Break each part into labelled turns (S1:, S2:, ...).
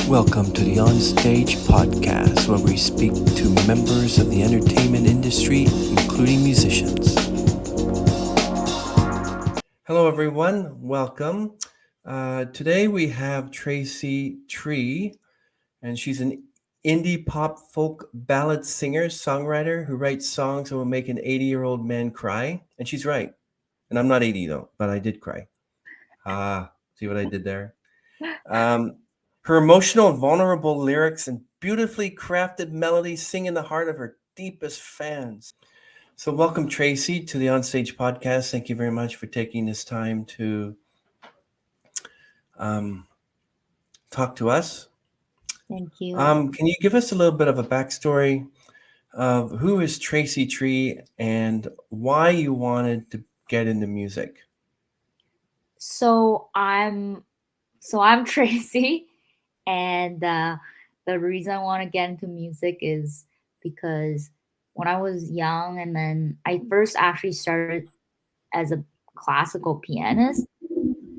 S1: Welcome to the Onstage podcast, where we speak to members of the entertainment industry, including musicians. Hello, everyone. Welcome. Today we have Tracy Cui, and she's an indie pop folk ballad singer, songwriter who writes songs that will make an 80-year-old man cry. And she's right. And I'm not 80 though, but I did cry. See what I did there? Um, Her emotional, vulnerable lyrics and beautifully crafted melodies sing in the heart of her deepest fans. So, welcome, Tracy, to the Onstage podcast. Thank you very much for taking this time to um, talk to us.
S2: Thank you.
S1: Can you give us a little bit of a backstory of who is Tracy Cui and why you wanted to get into music?
S2: So I'm Tracy, and the reason I want to get into music is because when I was young, and then I first actually started as a classical pianist.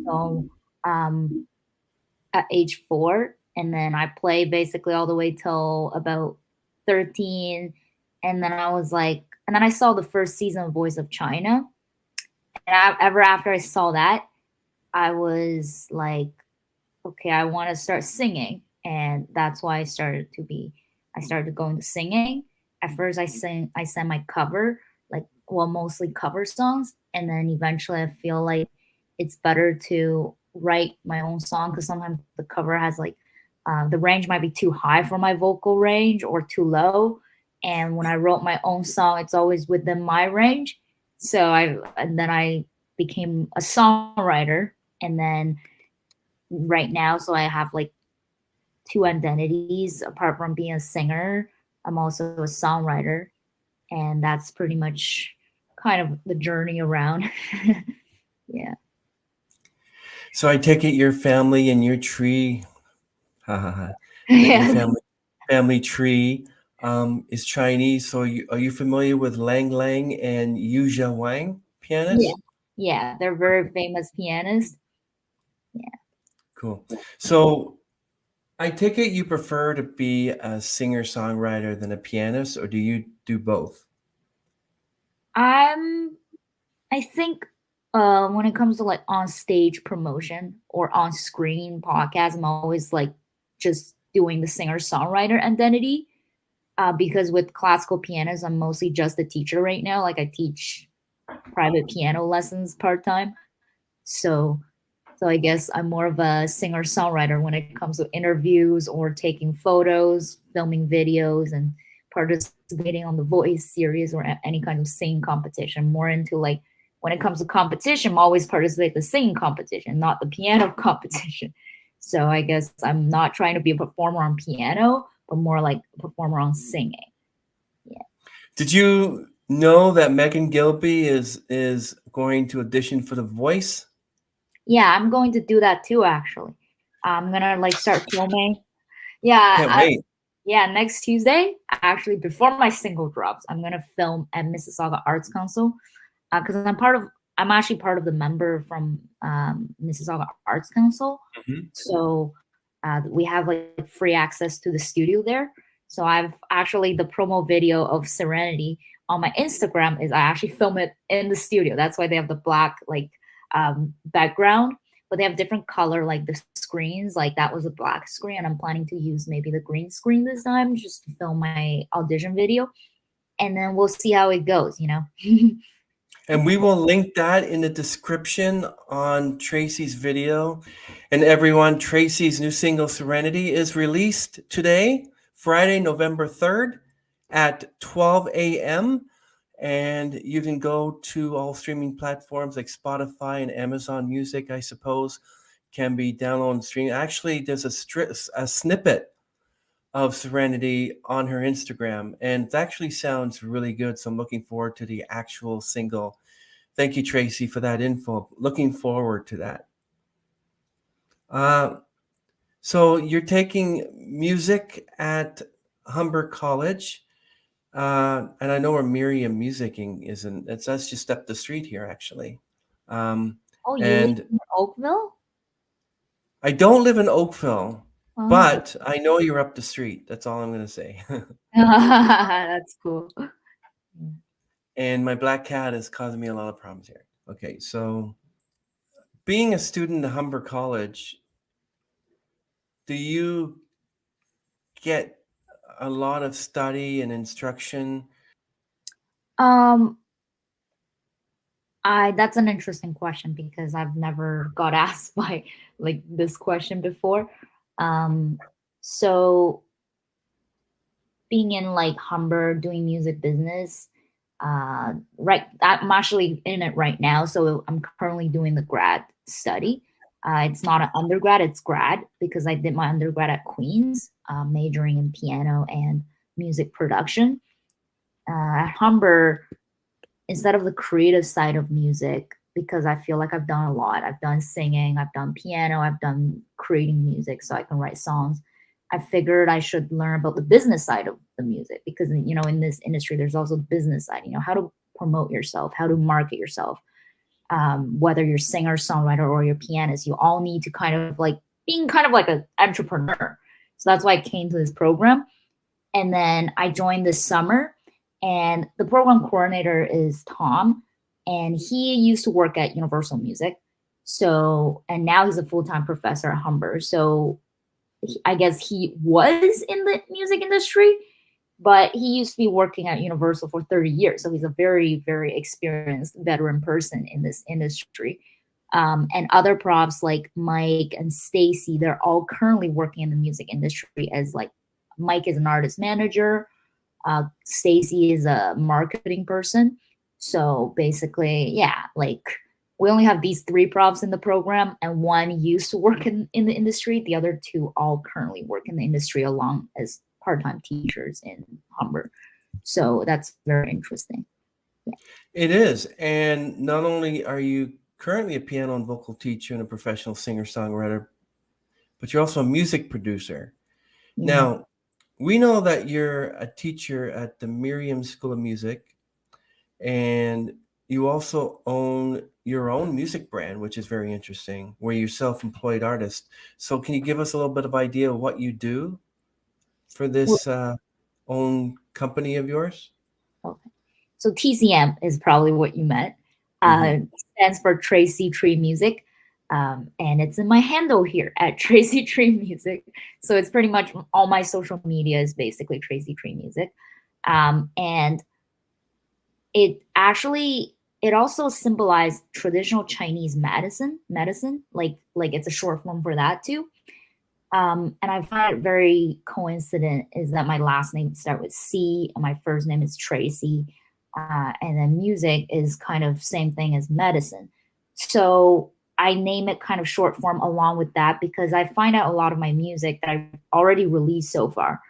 S2: So um, at age 4, and then I played basically all the way till about 13, and then I saw the first season of Voice of China, and ever after I saw that, I was like, okay, I want to start singing. And that's why I started going to singing. At first I sang my cover, mostly cover songs. And then eventually I feel like it's better to write my own song because sometimes the cover has the range might be too high for my vocal range or too low. And when I wrote my own song, it's always within my range. And then I became a songwriter, and then right now, so I have like two identities apart from being a singer. I'm also a songwriter, and that's pretty much kind of the journey around. Yeah.
S1: So, I take it your family and your tree, ha ha ha, that your
S2: Yeah.
S1: family tree is Chinese. So are you familiar with Lang Lang and Yu Jia Wang,
S2: Yeah.
S1: pianists?
S2: Yeah. They're very famous pianists. Yeah.
S1: Cool. So I take it you prefer to be a singer-songwriter than a pianist, or do you do both?
S2: I'm I think when it comes to like on stage promotion or on screen podcast, I'm always like just doing the singer songwriter identity. Because with classical pianists, I'm mostly just a teacher right now. Like I teach private piano lessons part time. So so I guess I'm more of a singer songwriter when it comes to interviews or taking photos, filming videos, and participating on the voice series or any kind of singing competition. More into like when it comes to competition, I'm always participate the singing competition, not the piano competition. So I guess I'm not trying to be a performer on piano, but more like a performer on singing. Yeah.
S1: Did you know that Megan Gilby is going to audition for The Voice?
S2: Yeah, I'm going to do that too actually. I'm gonna like start filming. Yeah,
S1: Can't wait.
S2: yeah, next Tuesday, actually before my single drops, I'm gonna film at Mississauga Arts Council because I'm actually part of the member from Mississauga Arts Council.
S1: Mhm.
S2: So we have like free access to the studio there. So I've actually the promo video of Serenity on my Instagram is I actually film it in the studio. That's why they have the black background, but they have different color like the screens. Like that was a black screen, and I'm planning to use maybe the green screen this time just to film my audition video, and then we'll see how it goes.
S1: And we will link that in the description on Tracy's video. And everyone, Tracy's new single Serenity is released today, Friday, November 3rd at 12 a.m. And you can go to all streaming platforms like Spotify and Amazon Music, I suppose, can be downloaded and streamed. Actually, there's a snippet of Serenity on her Instagram, and it actually sounds really good. So I'm looking forward to the actual single. Thank you, Tracy, for that info. Looking forward to that. Uh, so you're taking music at Humber College, and I know where Miriam Musicking is, and that's just up the street here, actually. Um,
S2: Oh, you live
S1: and
S2: in Oakville?
S1: I don't live in Oakville.
S2: Oh,
S1: But I know you're up the street. That's all I'm going to say.
S2: that's cool.
S1: And my black cat is causing me a lot of problems here. Okay, so being a student at Humber College, do you get a lot of study and instruction?
S2: Um, I that's an interesting question because I've never got asked by like this question before. Um, so being in like Humber doing music business, right, I'm actually in it right now. So I'm currently doing the grad study. It's not an undergrad, it's grad because I did my undergrad at Queens, majoring in piano and music production. At Humber, instead of the creative side of music, because I feel like I've done a lot. I've done singing, I've done piano, I've done creating music so I can write songs. I figured I should learn about the business side of the music because in this industry there's also business side, how to promote yourself, how to market yourself. Whether you're singer, songwriter, or you're pianist, you all need to kind of like being kind of like an entrepreneur. So that's why I came to this program. And then I joined this summer, and the program coordinator is Tom, and he used to work at Universal Music. So, and now he's a full time professor at Humber. So, I guess he was in the music industry, but he used to be working at Universal for 30 years. So, he's a very, very experienced veteran person in this industry. And other profs like Mike and Stacy, they're all currently working in the music industry as like Mike is an artist manager. Stacy is a marketing person. So basically, yeah, like we only have these three profs in the program, and one used to work in the industry. The other two all currently work in the industry along as part time teachers in Humber. So that's very interesting. Yeah.
S1: It is. And not only are you currently a piano and vocal teacher and a professional singer songwriter, but you're also a music producer.
S2: Yeah.
S1: Now, we know that you're a teacher at the Miriam School of Music, and you also own your own music brand, which is very interesting, where you're self-employed artist. So can you give us a little bit of idea of what you do for
S2: Well,
S1: this own company of yours?
S2: okay. So TCM is probably what you meant.
S1: Hmm.
S2: Stands for Tracy Tree Music. And it's in my handle here at Tracy Tree Music. So it's pretty much all my social media is basically Tracy Tree Music. And it also symbolized traditional Chinese medicine, like it's a short form for that too. And I find it very coincident is that my last name start with C and my first name is Tracy. And then music is kind of same thing as medicine. So I name it kind of short form along with that because I find out a lot of my music that I've already released so far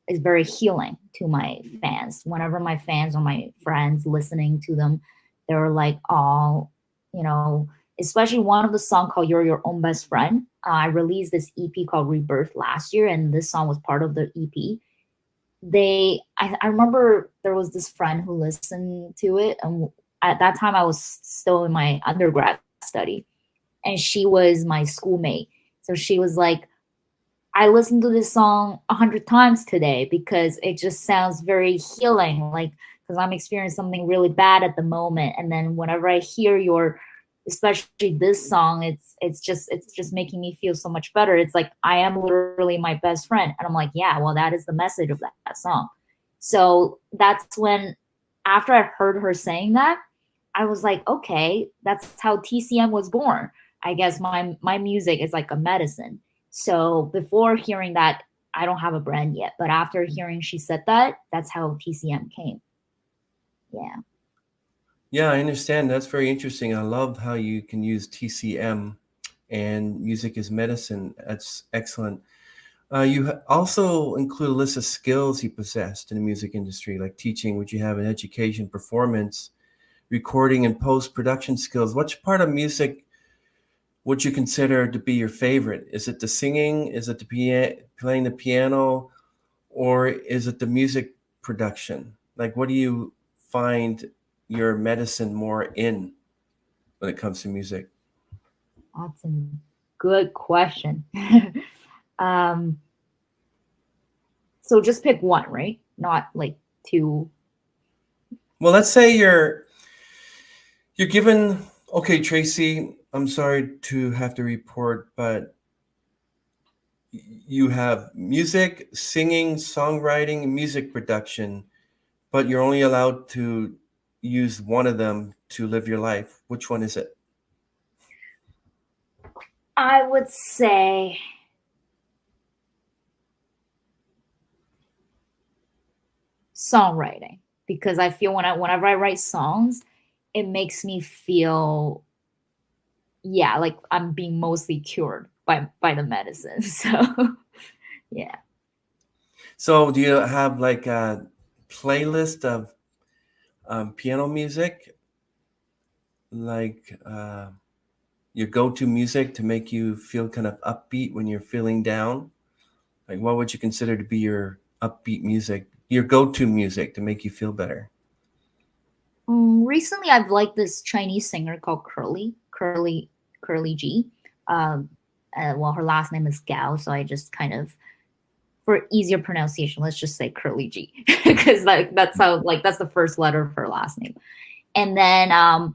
S2: is very healing to my fans. Whenever my fans or my friends listening to them, they're like, oh, you know, especially one of the song called You're Your Own Best Friend. I released this EP called Rebirth last year, and this song was part of the EP. I remember there was this friend who listened to it, and at that time I was still in my undergrad study, and she was my schoolmate. So she was like, I listened to this song 100 times today because it just sounds very healing. Like, because I'm experiencing something really bad at the moment, and then whenever I hear your, especially this song, it's just making me feel so much better. It's like I am literally my best friend, and I'm like, yeah, well, that is the message of that song. So that's when, after I heard her saying that, I was like, okay, that's how TCM was born. I guess my music is like a medicine. So before hearing that, I don't have a brand yet. But after hearing she said that, that's how TCM came. Yeah.
S1: Yeah, I understand. That's very interesting. I love how you can use TCM and music is medicine. That's excellent. You also include a list of skills you possessed in the music industry, like teaching, which you have in education, performance, recording, and post-production skills. Which part of music would you consider to be your favorite? Is it the singing? Is it the playing the piano? Or is it the music production? Like, what do you find your medicine more in when it comes to music?
S2: That's a good question. Um, so just pick one, right? Not like two.
S1: Well, let's say you're given, okay, Tracy, I'm sorry to have to report, but you have music, singing, songwriting, and music production, but you're only allowed to use one of them to live your life. Which one is it?
S2: I would say songwriting, because I feel whenever I write songs, it makes me feel, yeah, like I'm being mostly cured by the medicine. So yeah.
S1: So, do you have like a playlist of piano music, like your go-to music to make you feel kind of upbeat when you're feeling down? Like, what would you consider to be your upbeat music, your go-to music to make you feel better?
S2: Recently, I've liked this Chinese singer called Curly G. Um, well, her last name is Gao, so I just kind of, for easier pronunciation, let's just say Curly G, because like that's how, like that's the first letter of her last name. And then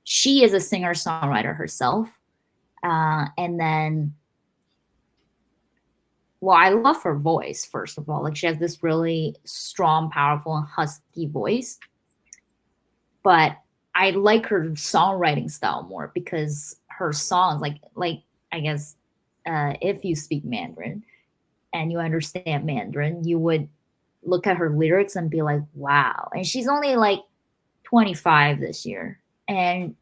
S2: she is a singer songwriter herself. And then, well, I love her voice, first of all. Like, she has this really strong, powerful, and husky voice. But I like her songwriting style more, because her songs, like I guess, if you speak Mandarin and you understand Mandarin, you would look at her lyrics and be like, wow. And she's only like 25 this year. And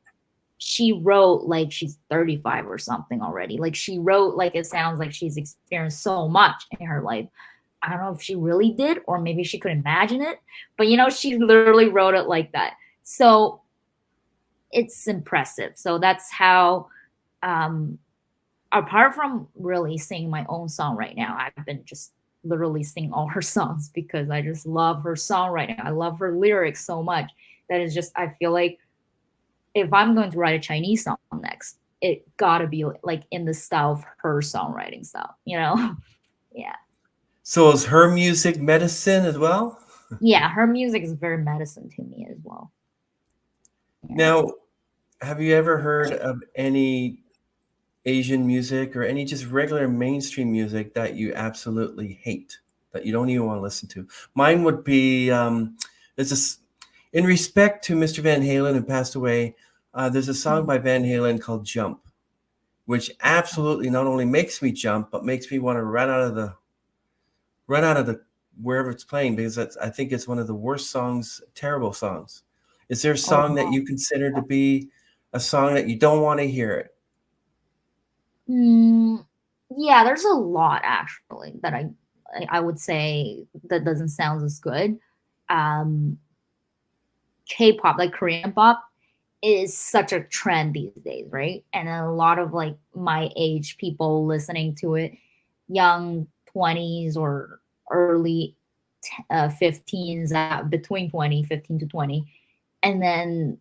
S2: she wrote like she's 35 or something already. Like, she wrote like it sounds like she's experienced so much in her life. I don't know if she really did, or maybe she could imagine it, but she literally wrote it like that. So it's impressive. So that's how, um, apart from really singing my own song right now, I've been just literally singing all her songs, because I just love her songwriting. I love her lyrics so much that is just, I feel like if I'm going to write a Chinese song next, it gotta be like in the style of her songwriting style, Yeah.
S1: So, is her music medicine as well?
S2: Yeah, her music is very medicine to me as well. Yeah.
S1: Now, have you ever heard of any Asian music or any just regular mainstream music that you absolutely hate, that you don't even want to listen to? Mine would be there's this, in respect to Mr. Van Halen who passed away, there's a song by Van Halen called Jump, which absolutely not only makes me jump, but makes me want to run out of the wherever it's playing, because I think it's one of the worst songs, terrible songs. Is there a
S2: Oh,
S1: song that you consider to be a song that you don't want to hear it?
S2: yeah, there's a lot actually that I would say that doesn't sound as good. Um, K-pop, like Korean pop, is such a trend these days, right? And a lot of like my age people listening to it, young 20s or early 15s, between 15 to 20. And then,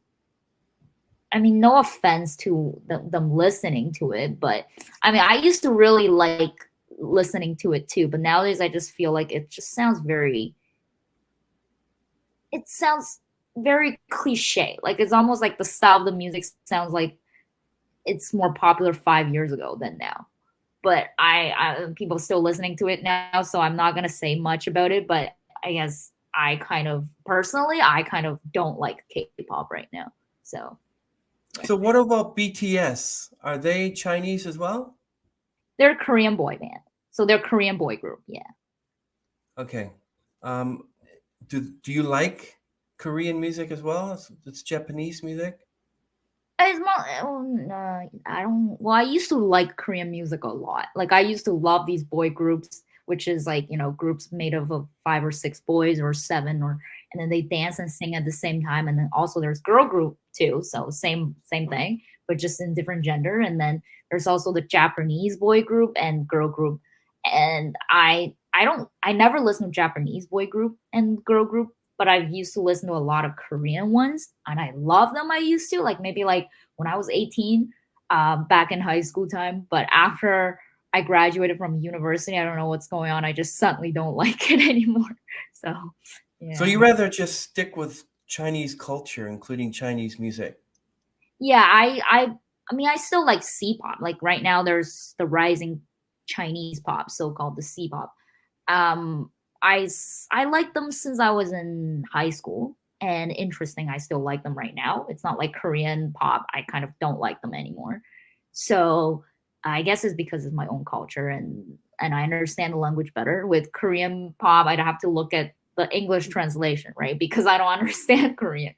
S2: I mean, no offense to them listening to it, but I mean, I used to really like listening to it too. But nowadays, I just feel like it just sounds it sounds very cliche. Like, it's almost like the style of the music sounds like it's more popular 5 years ago than now. But I people still listening to it now, so I'm not gonna say much about it. But I guess I kind of don't like K-pop right now. So
S1: So what about BTS? Are they Chinese as well?
S2: they're a Korean boy band. So they're a Korean boy group. Yeah.
S1: Okay. Um, do you like Korean music as well? It's Japanese music.
S2: It's more, I don't. Well, I used to like Korean music a lot. Like, I used to love these boy groups, which is like groups made of 5 or 6 boys or seven, and then they dance and sing at the same time. And then also there's girl group too, so same thing, but just in different gender. And then there's also the Japanese boy group and girl group. And I never listened to Japanese boy group and girl group, but I've used to listen to a lot of Korean ones, and I love them. I used to like maybe like when I was 18, back in high school time. But after I graduated from university. I don't know what's going on. I just suddenly don't like it anymore. So,
S1: So
S2: yeah.
S1: you rather just stick with Chinese culture, including Chinese music?
S2: Yeah, I mean I still like C-pop. Like right now there's the rising Chinese pop, so-called the C-pop. Um I like them since I was in high school, and interesting, I still like them right now. It's not like Korean pop. I kind of don't like them anymore. So, I guess it's because of my own culture, and I understand the language better. With Korean pop, I'd have to look at the English translation, right? Because I don't understand Korean.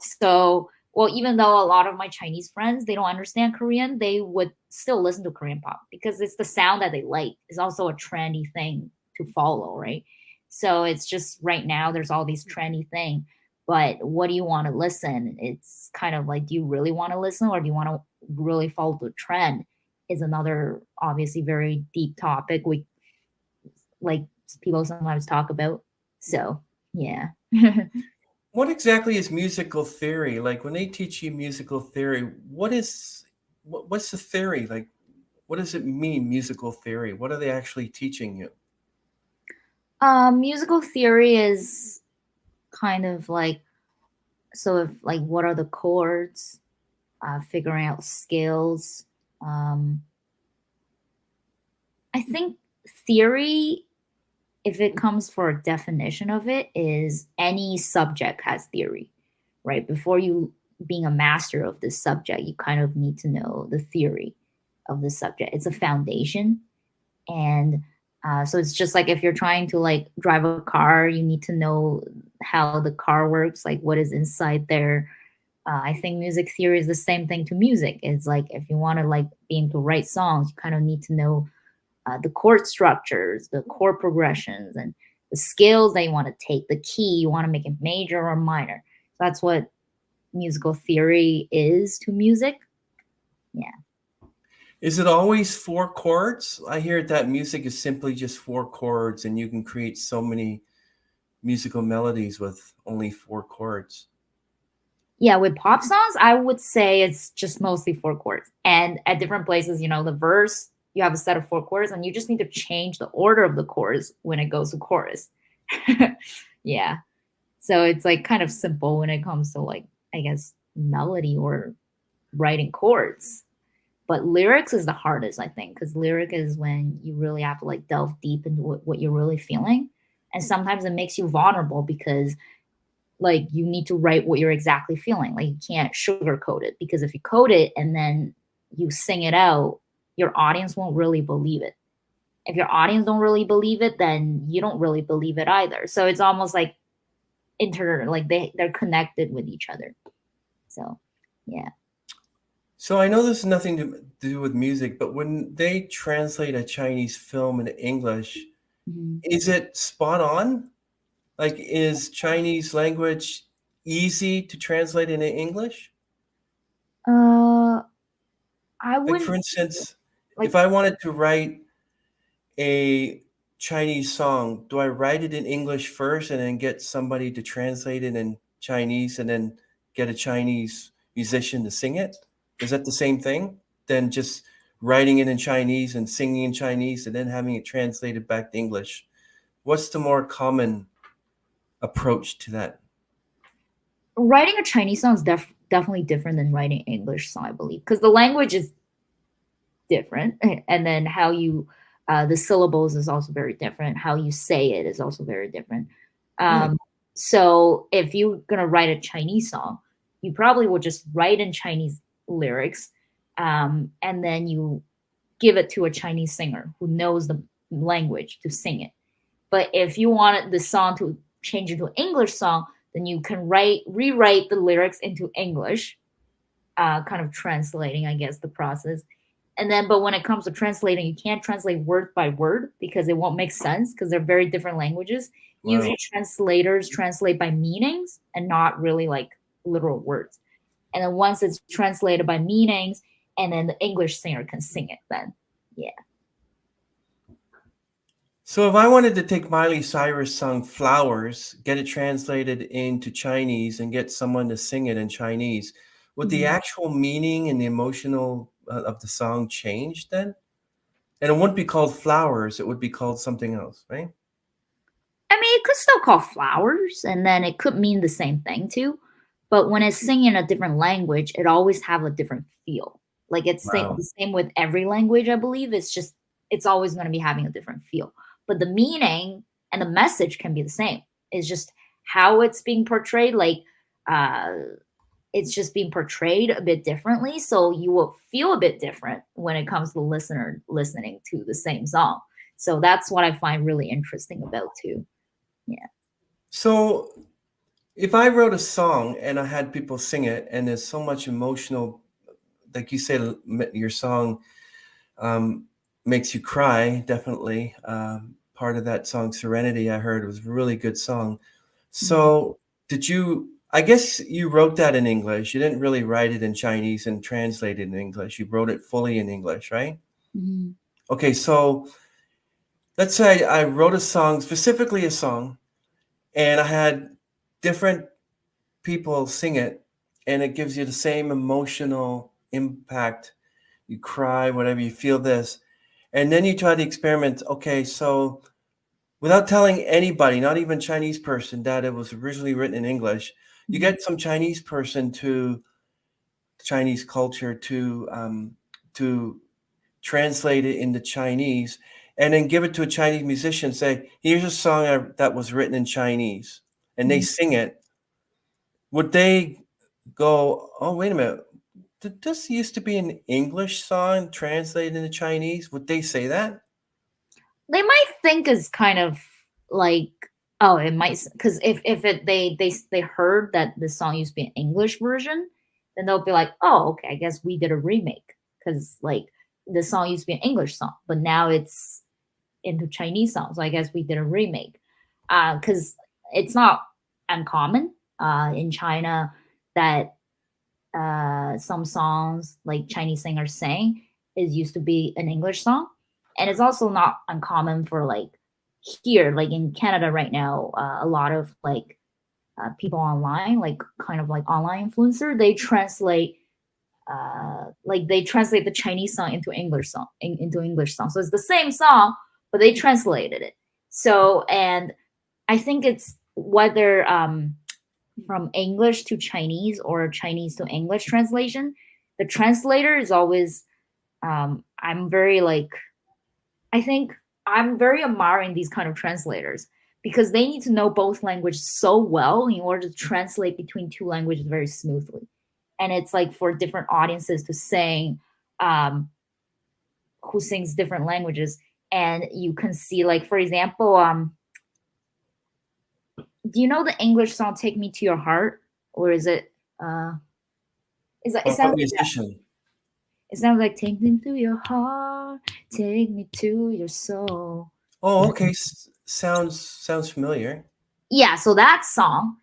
S2: So, well, even though a lot of my Chinese friends, they don't understand Korean, they would still listen to Korean pop because it's the sound that they like. It's also a trendy thing to follow, right? So it's just right now there's all these trendy thing. But what do you want to listen? It's kind of like, do you really want to listen, or do you want to really follow the trend? Is another obviously very deep topic we like people sometimes talk about. So yeah.
S1: What exactly is musical theory? Like when they teach you musical theory, what's the theory? Like what does it mean, musical theory? What are they actually teaching you?
S2: Musical theory is kind of like, so if like what are the chords, figuring out scales. Um, I think theory, if it comes for a definition of it, is any subject has theory, right? Before you being a master of this subject, you kind of need to know the theory of the subject. It's a foundation, and so it's just like if you're trying to like drive a car, you need to know how the car works, like what is inside there. I think music theory is the same thing to music. It's like if you want to like be able to write songs, you kind of need to know the chord structures, the chord progressions, and the scales that you want to take, the key, you want to make it major or minor. So that's what musical theory is to music. Yeah.
S1: Is it always four chords? I hear that music is simply just four chords and you can create so many musical melodies with only four chords.
S2: Yeah, with pop songs, I would say it's just mostly four chords. And at different places, the verse, you have a set of four chords, and you just need to change the order of the chords when it goes to chorus. Yeah. So it's like kind of simple when it comes to like, I guess, melody or writing chords. But lyrics is the hardest, I think, because lyric is when you really have to like delve deep into what you're really feeling. And sometimes it makes you vulnerable because like you need to write what you're exactly feeling. Like you can't sugarcoat it, because if you code it and then you sing it out, your audience won't really believe it. If your audience don't really believe it, then you don't really believe it either. So it's almost like like they're connected with each other. So yeah.
S1: So I know this has nothing to do with music, but when they translate a Chinese film into English,
S2: Mhm.
S1: is it spot on? Like, is Chinese language easy to translate into English?
S2: Uh, I
S1: Like, for
S2: wouldn't
S1: instance, if
S2: like.
S1: I wanted to write a Chinese song, do I write it in English first and then get somebody to translate it in Chinese and then get a Chinese musician to sing it? Is that the same thing? Than just writing it in Chinese and singing in Chinese and then having it translated back to English? What's the more common approach to that?
S2: Writing a Chinese song is definitely different than writing an English song, I believe, because the language is different, and then how you the syllables is also very different. How you say it is also very different.
S1: Hmm.
S2: So if you're gonna write a Chinese song, you probably will just write in Chinese lyrics, and then you give it to a Chinese singer who knows the language to sing it. But if you wanted the song to change into an English song, then you can rewrite the lyrics into English, kind of translating, I guess, the process. And then, but when it comes to translating, you can't translate word by word because it won't make sense because they're very different languages. Usually,
S1: Wow.
S2: translators translate by meanings and not really like literal words. And then once it's translated by meanings, and then the English singer can sing it, then yeah.
S1: So if I wanted to take Miley Cyrus' song Flowers, get it translated into Chinese and get someone to sing it in Chinese, would the
S2: Mhm.
S1: actual meaning and the emotional of the song change then? And it wouldn't be called flowers, it would be called something else, right?
S2: I mean, it could still call flowers, and then it could mean the same thing too. But when it's singing in a different language, it always have a different feel. Like
S1: Wow.
S2: the same with every language, I believe. It's always going to be having a different feel. But the meaning and the message can be the same. It's just how it's being portrayed. Like uh, it's just being portrayed a bit differently, so you will feel a bit different when it comes to the listener listening to the same song. So that's what I find really interesting about too. Yeah.
S1: So if I wrote a song and I had people sing it, and there's so much emotional, like you said, your song um, makes you cry, definitely. Part of that song, Serenity, I heard was a really good song.
S2: Mhm.
S1: So did you, I guess you wrote that in English. You didn't really write it in Chinese and translate it in English. You wrote it fully in English, right?
S2: Mhm.
S1: Okay, so let's say I wrote a song, specifically a song, and I had different people sing it, and it gives you the same emotional impact. You cry, whatever, you feel this. And then you try to experiment. Okay, so without telling anybody, not even Chinese person, that it was originally written in English, you
S2: Mhm.
S1: get some Chinese person to Chinese culture to translate it into Chinese, and then give it to a Chinese musician. Say, here's a song that was written in Chinese, and they
S2: Mhm.
S1: sing it. Would they go, "Oh, wait a minute, did this used to be an English song translated into Chinese?" Would they say that?
S2: They might think is kind of like, oh, it might, because if it they heard that the song used to be an English version, then they'll be like, oh, okay, I guess we did a remake because like the song used to be an English song, but now it's into Chinese songs. So I guess we did a remake. Because it's not uncommon in China that some songs like Chinese singers sang is used to be an English song, and it's also not uncommon for like here, like in Canada right now, a lot of like people online, like kind of like online influencer, they translate the Chinese song into English song into English song. So it's the same song, but they translated it. So and I think it's whether from English to Chinese or Chinese to English translation, the translator is always I'm very like I think I'm very admiring these kind of translators because they need to know both languages so well in order to translate between two languages very smoothly. And it's like for different audiences to sing um, who sings different languages, and you can see like for example, do you know the English song "Take Me to Your Heart" or is it? Uh, it
S1: What
S2: sounds like that.
S1: musician?
S2: It sounds like "Take me to your heart, take me to your soul."
S1: Oh, okay. Sounds familiar.
S2: Yeah, so that song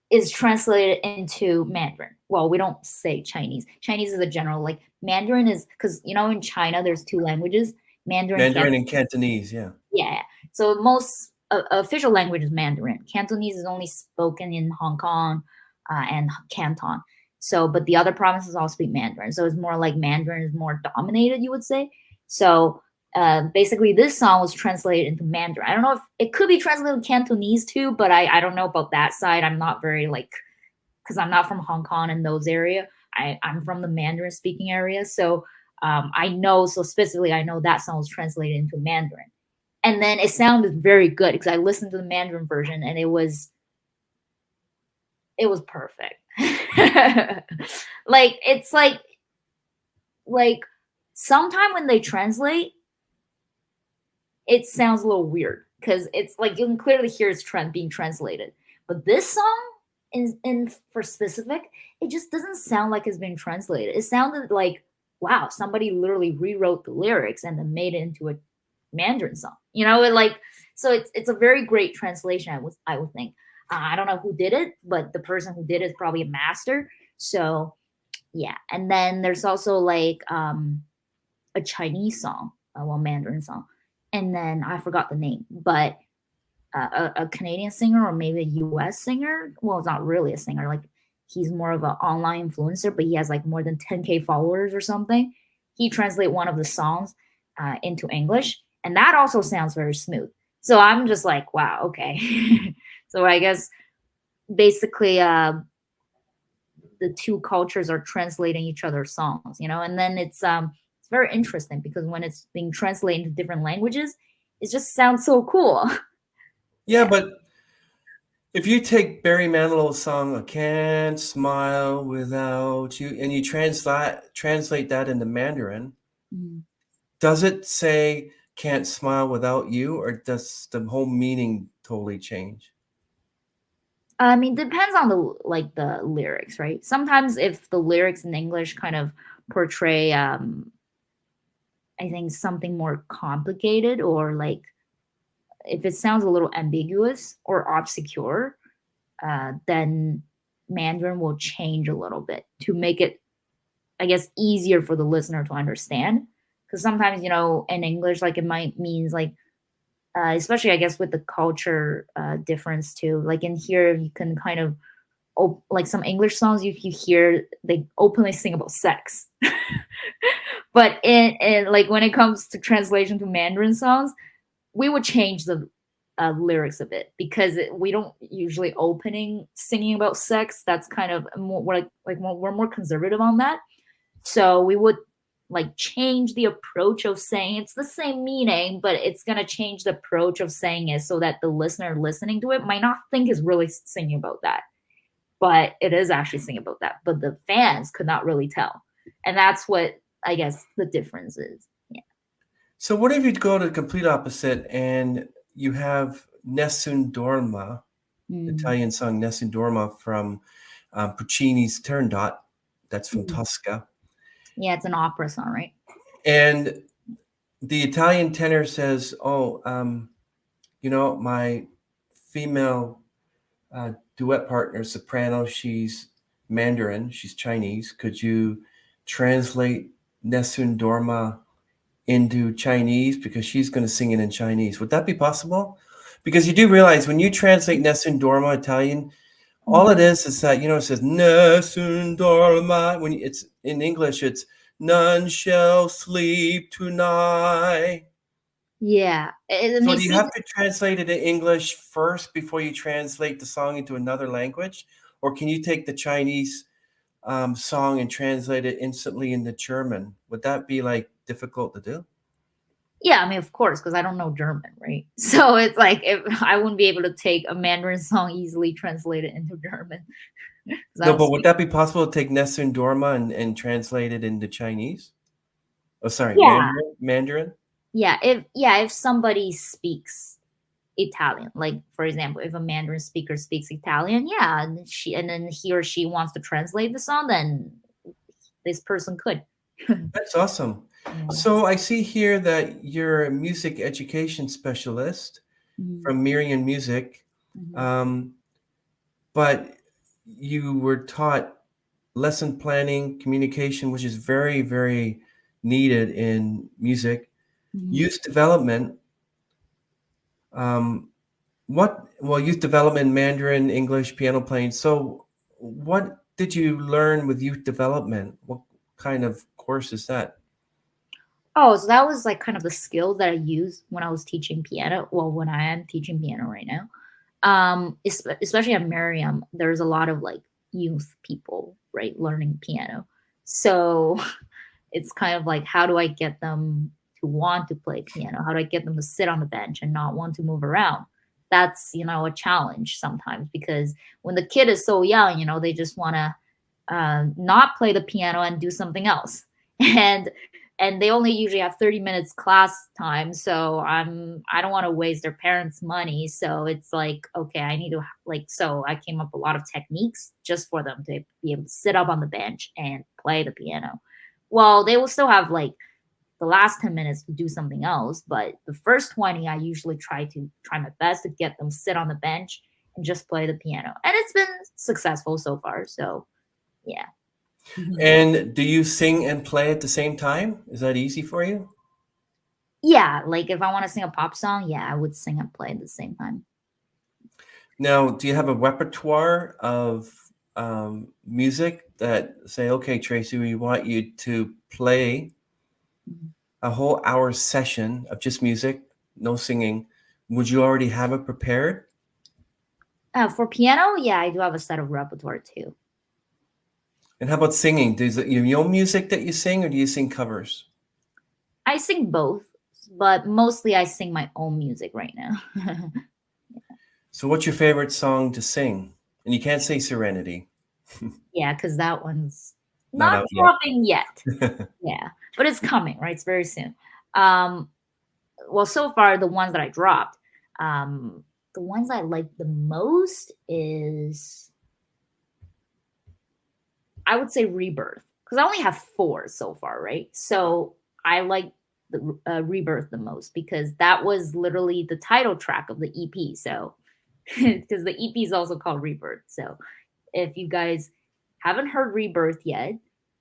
S2: is translated into Mandarin. Well, we don't say Chinese. Chinese is a general like Mandarin is because you know in China there's two languages, Mandarin,
S1: Mandarin and
S2: Cantonese.
S1: Cantonese, yeah.
S2: Yeah, so most official language is Mandarin. Cantonese is only spoken in Hong Kong and Canton. So, but the other provinces all speak Mandarin. So it's more like Mandarin is more dominated, you would say. So basically, this song was translated into Mandarin. I don't know if it could be translated to Cantonese too, but I don't know about that side. I'm not very like because I'm not from Hong Kong and those area. I'm from the Mandarin speaking area, so I know. So specifically, I know that song was translated into Mandarin, and then it sounded very good because I listened to the Mandarin version, and it was perfect. Like it's like sometime when they translate, it sounds a little weird because it's like you can clearly hear it's being translated. But this song, in for specific, it just doesn't sound like it's being translated. It sounded like wow, somebody literally rewrote the lyrics and then made it into a Mandarin song. You know, so it's a very great translation. I would think. I don't know who did it, but the person who did it is probably a master. So yeah, and then there's also like a Chinese song, well, Mandarin song, and then I forgot the name, but a Canadian singer or maybe a U.S. singer. Well, it's not really a singer. Like he's more of an online influencer, but he has like more than 10K followers or something. He translate one of the songs, into English, and that also sounds very smooth. So I'm just like, wow, okay. So I guess basically the two cultures are translating each other's songs, and then it's very interesting because when it's being translated into different languages, it just sounds so cool.
S1: Yeah,
S2: Yeah.
S1: but if you take Barry Manilow's song "I Can't Smile Without You" and you translate that into Mandarin,
S2: Mhm.
S1: does it say "Can't smile without you," or does the whole meaning totally change?
S2: I mean, depends on the lyrics, right? Sometimes if the lyrics in English kind of portray, I think something more complicated, or like if it sounds a little ambiguous or obscure, then Mandarin will change a little bit to make it, I guess, easier for the listener to understand. Because sometimes, in English, like it might means like, especially I guess with the culture difference too. Like in here, you can kind of like some English songs you hear they openly sing about sex, but in like when it comes to translation to Mandarin songs, we would change the lyrics a bit because we don't usually opening singing about sex. That's kind of more we're more conservative on that. So we would like change the approach of saying it's the same meaning, but it's gonna change the approach of saying it so that the listener listening to it might not think is really singing about that, but it is actually singing about that. But the fans could not really tell, and that's what I guess the difference is. Yeah.
S1: So what if you go to the complete opposite and you have Nessun Dorma,
S2: Mm.
S1: Italian song Nessun Dorma from Puccini's Turandot, that's from
S2: Mm.
S1: Tosca,
S2: Yeah, it's an opera song, right?
S1: and the Italian tenor says, "Oh, my female duet partner, soprano, she's Mandarin, she's Chinese. Could you translate Nessun Dorma into Chinese because she's going to sing it in Chinese?" Would that be possible? Because you do realize when you translate Nessun Dorma Italian, all
S2: Mhm.
S1: it is that it says Nessun Dorma. When it's in English, it's none shall sleep tonight.
S2: Yeah, and
S1: So
S2: you
S1: do you
S2: see,
S1: have to translate it in English first before you translate the song into another language? Or can you take the Chinese song and translate it instantly into German? Would that be like difficult to do?
S2: yeah, I mean, of course, because I don't know German, right? So it's like if I wouldn't be able to take a Mandarin song easily translate it into German because I
S1: No,
S2: don't
S1: but would
S2: speak.
S1: that be possible to take Nessun Dorma and translate it into Chinese? Oh, sorry,
S2: Yeah,
S1: Mandarin?
S2: if somebody speaks Italian, like for example, if a Mandarin speaker speaks Italian, yeah, and then he or she wants to translate the song, then this person could.
S1: That's awesome.
S2: Yeah.
S1: So I see here that you're a music education specialist
S2: Mhm.
S1: from Miriam Music,
S2: Mhm.
S1: um, but you were taught lesson planning, communication, which is very, very needed in music,
S2: Mhm.
S1: youth development. Um, youth development, Mandarin, English, piano playing. So, what did you learn with youth development? What kind of course is that?
S2: Oh, so that was like kind of the skill that I used when I was teaching piano. Well, when I am teaching piano right now, especially at Miriam, there's a lot of like youth people, right, learning piano. So it's kind of like, how do I get them to want to play piano? How do I get them to sit on the bench and not want to move around? That's a challenge sometimes because when the kid is so young, they just want to not play the piano and do something else. and and they only usually have 30 minutes class time, so I don't want to waste their parents money. So it's like, okay, I need to, like, so I came up with a lot of techniques just for them to be able to sit up on the bench and play the piano. Well, they will still have like the last 10 minutes to do something else, but the first 20 I usually try my best to get them sit on the bench and just play the piano, and it's been successful so far. So yeah. Mhm.
S1: And do you sing and play at the same time? Is that easy for you?
S2: Yeah, like if I want to sing a pop song, yeah, I would sing and play at the same time.
S1: Now, do you have a repertoire of music that say, okay, Tracy, we want you to play
S2: Mhm.
S1: a whole hour session of just music, no singing, would you already have it prepared?
S2: For piano, yeah, I do have a set of repertoire too.
S1: And how about singing? Does it your own music that you sing, or do you sing covers?
S2: I sing both, but mostly I sing my own music right now.
S1: So what's your favorite song to sing? And you can't say Serenity.
S2: Yeah, because that one's
S1: Not
S2: not
S1: out yet.
S2: dropping yet. Yeah, but it's coming, right? It's very soon. Um, well, so far the ones that I dropped, the ones I like the most is, I would say, Rebirth, because I only have four so far, right? So I like the Rebirth the most because that was literally the title track of the EP. So because the EP is also called Rebirth. So if you guys haven't heard Rebirth yet,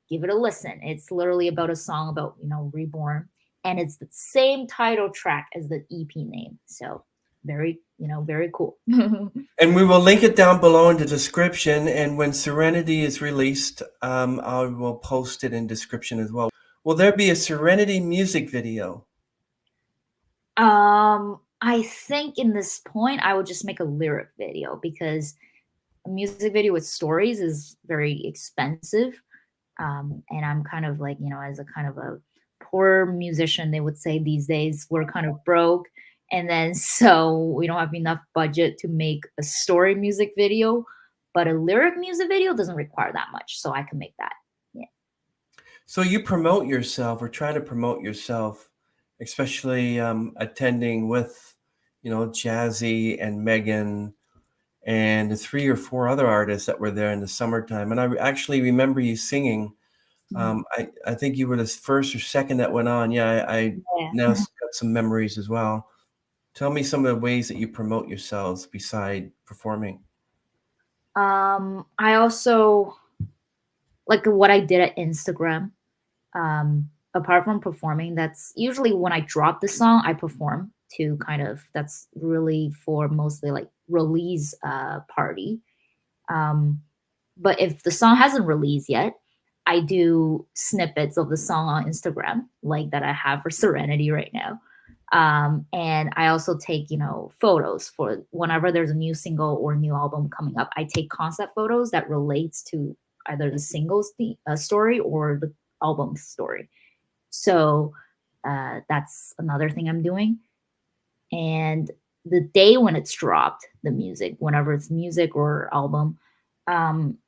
S2: give it a listen. It's literally about a song about, reborn, and it's the same title track as the EP name. So very, very cool.
S1: And we will link it down below in the description. And when Serenity is released, I will post it in description as well. Will there be a Serenity music video?
S2: I think in this point I would just make a lyric video because a music video with stories is very expensive. And I'm kind of like, as a kind of a poor musician, they would say these days, we're kind of broke. And then so we don't have enough budget to make a story music video, but a lyric music video doesn't require that much. So I can make that. Yeah.
S1: So you promote yourself or try to promote yourself, especially attending with, Jazzy and Megan and the 3 or 4 other artists that were there in the summertime. And I actually remember you singing.
S2: Mhm.
S1: I think you were the first or second that went on. Yeah, I now
S2: Yeah.
S1: got some memories as well. Tell me some of the ways that you promote yourselves beside performing.
S2: I also like what I did at Instagram. Apart from performing, that's usually when I drop the song, I perform to kind of, that's really for mostly like release party. Um, but if the song hasn't released yet, I do snippets of the song on Instagram, like that I have for Serenity right now. And I also take, photos for whenever there's a new single or new album coming up. I take concept photos that relates to either the single's story or the album story. So that's another thing I'm doing. And the day when it's dropped, the music, whenever it's music or album, um,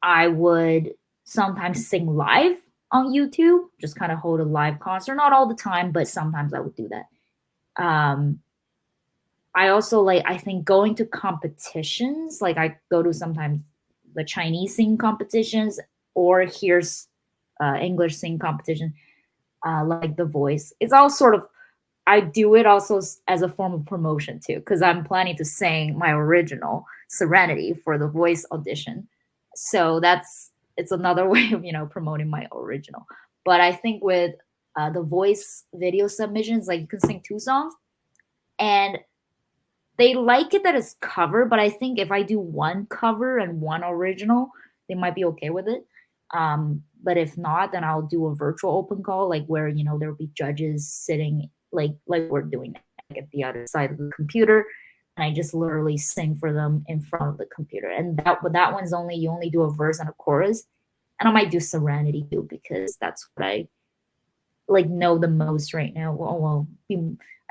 S2: I would sometimes sing live on YouTube, just kind of hold a live concert. Not all the time, but sometimes I would do that. Um, I also like, I think going to competitions, like I go to sometimes the Chinese sing competitions, or here's English sing competition, like The Voice. It's all sort of, I do it also as a form of promotion too, because I'm planning to sing my original Serenity for the Voice audition. So it's another way of promoting my original. But I think with the Voice video submissions, like you can sing 2 songs, and they like it that it's cover. But I think if I do one cover and one original, they might be okay with it. But if not, then I'll do a virtual open call, like where there'll be judges sitting like we're doing, like at the other side of the computer, and I just literally sing for them in front of the computer. And that one's only, you only do a verse and a chorus, and I might do Serenity too because that's what I like know the most right now.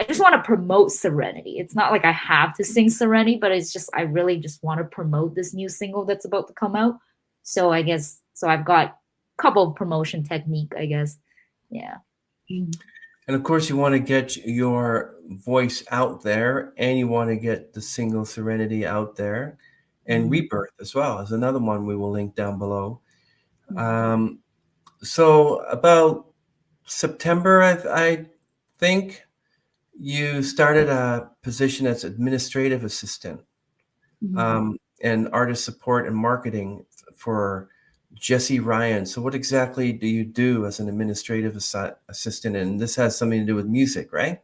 S2: I just want to promote Serenity. It's not like I have to sing Serenity, but it's just I really just want to promote this new single that's about to come out. So I guess so I've got a couple of promotion technique, I guess. Yeah.
S1: And of course, you want to get your voice out there, and you want to get the single Serenity out there, and
S2: Mhm.
S1: Rebirth as well is another one we will link down below.
S2: Mhm.
S1: Um, so about September, I think you started a position as administrative assistant,
S2: Mhm.
S1: and artist support and marketing for Jesse Ryan. So what exactly do you do as an administrative assistant? And this has something to do with music, right?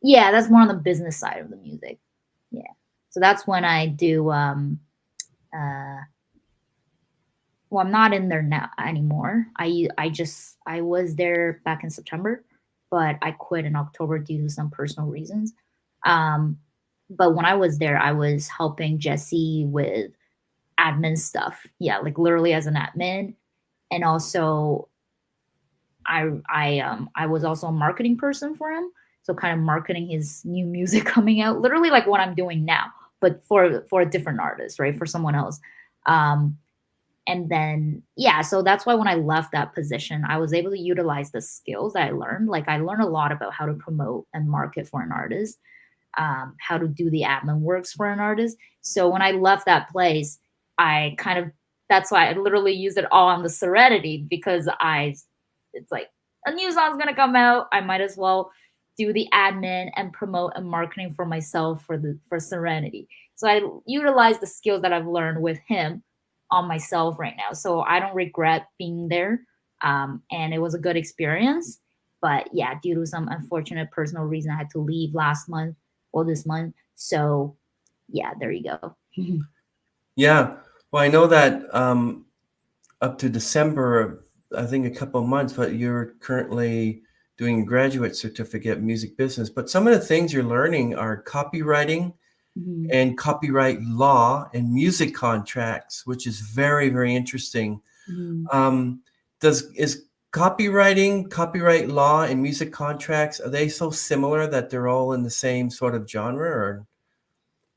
S2: Yeah, that's more on the business side of the music. Yeah. So that's when I do uh well, I'm not in there now anymore. I was there back in September, but I quit in October due to some personal reasons. Um, but when I was there, I was helping Jesse with admin stuff. Yeah, like literally as an admin, and also I was also a marketing person for him, so kind of marketing his new music coming out, literally like what I'm doing now, but for a different artist, right? For someone else. Um, and then yeah, so that's why when I left that position, I was able to utilize the skills that I learned. Like I learned a lot about how to promote and market for an artist, how to do the admin works for an artist. So when I left that place, I kind of that's why I literally used it all on the Serenity, because it's like a new song's gonna come out. I might as well do the admin and promote and marketing for myself for Serenity. So I utilize the skills that I've learned with him on myself right now. So I don't regret being there. And it was a good experience. But yeah, due to some unfortunate personal reason, I had to leave last month or this month. So yeah, there you go.
S1: Yeah. Well, I know that up to December, I think a couple of months, but you're currently doing a graduate certificate in music business. But some of the things you're learning are copywriting
S2: Mhm.
S1: and copyright law and music contracts, which is very, very interesting.
S2: Mhm.
S1: Um, does is copywriting, copyright law, and music contracts, are they so similar that they're all in the same sort of genre? Or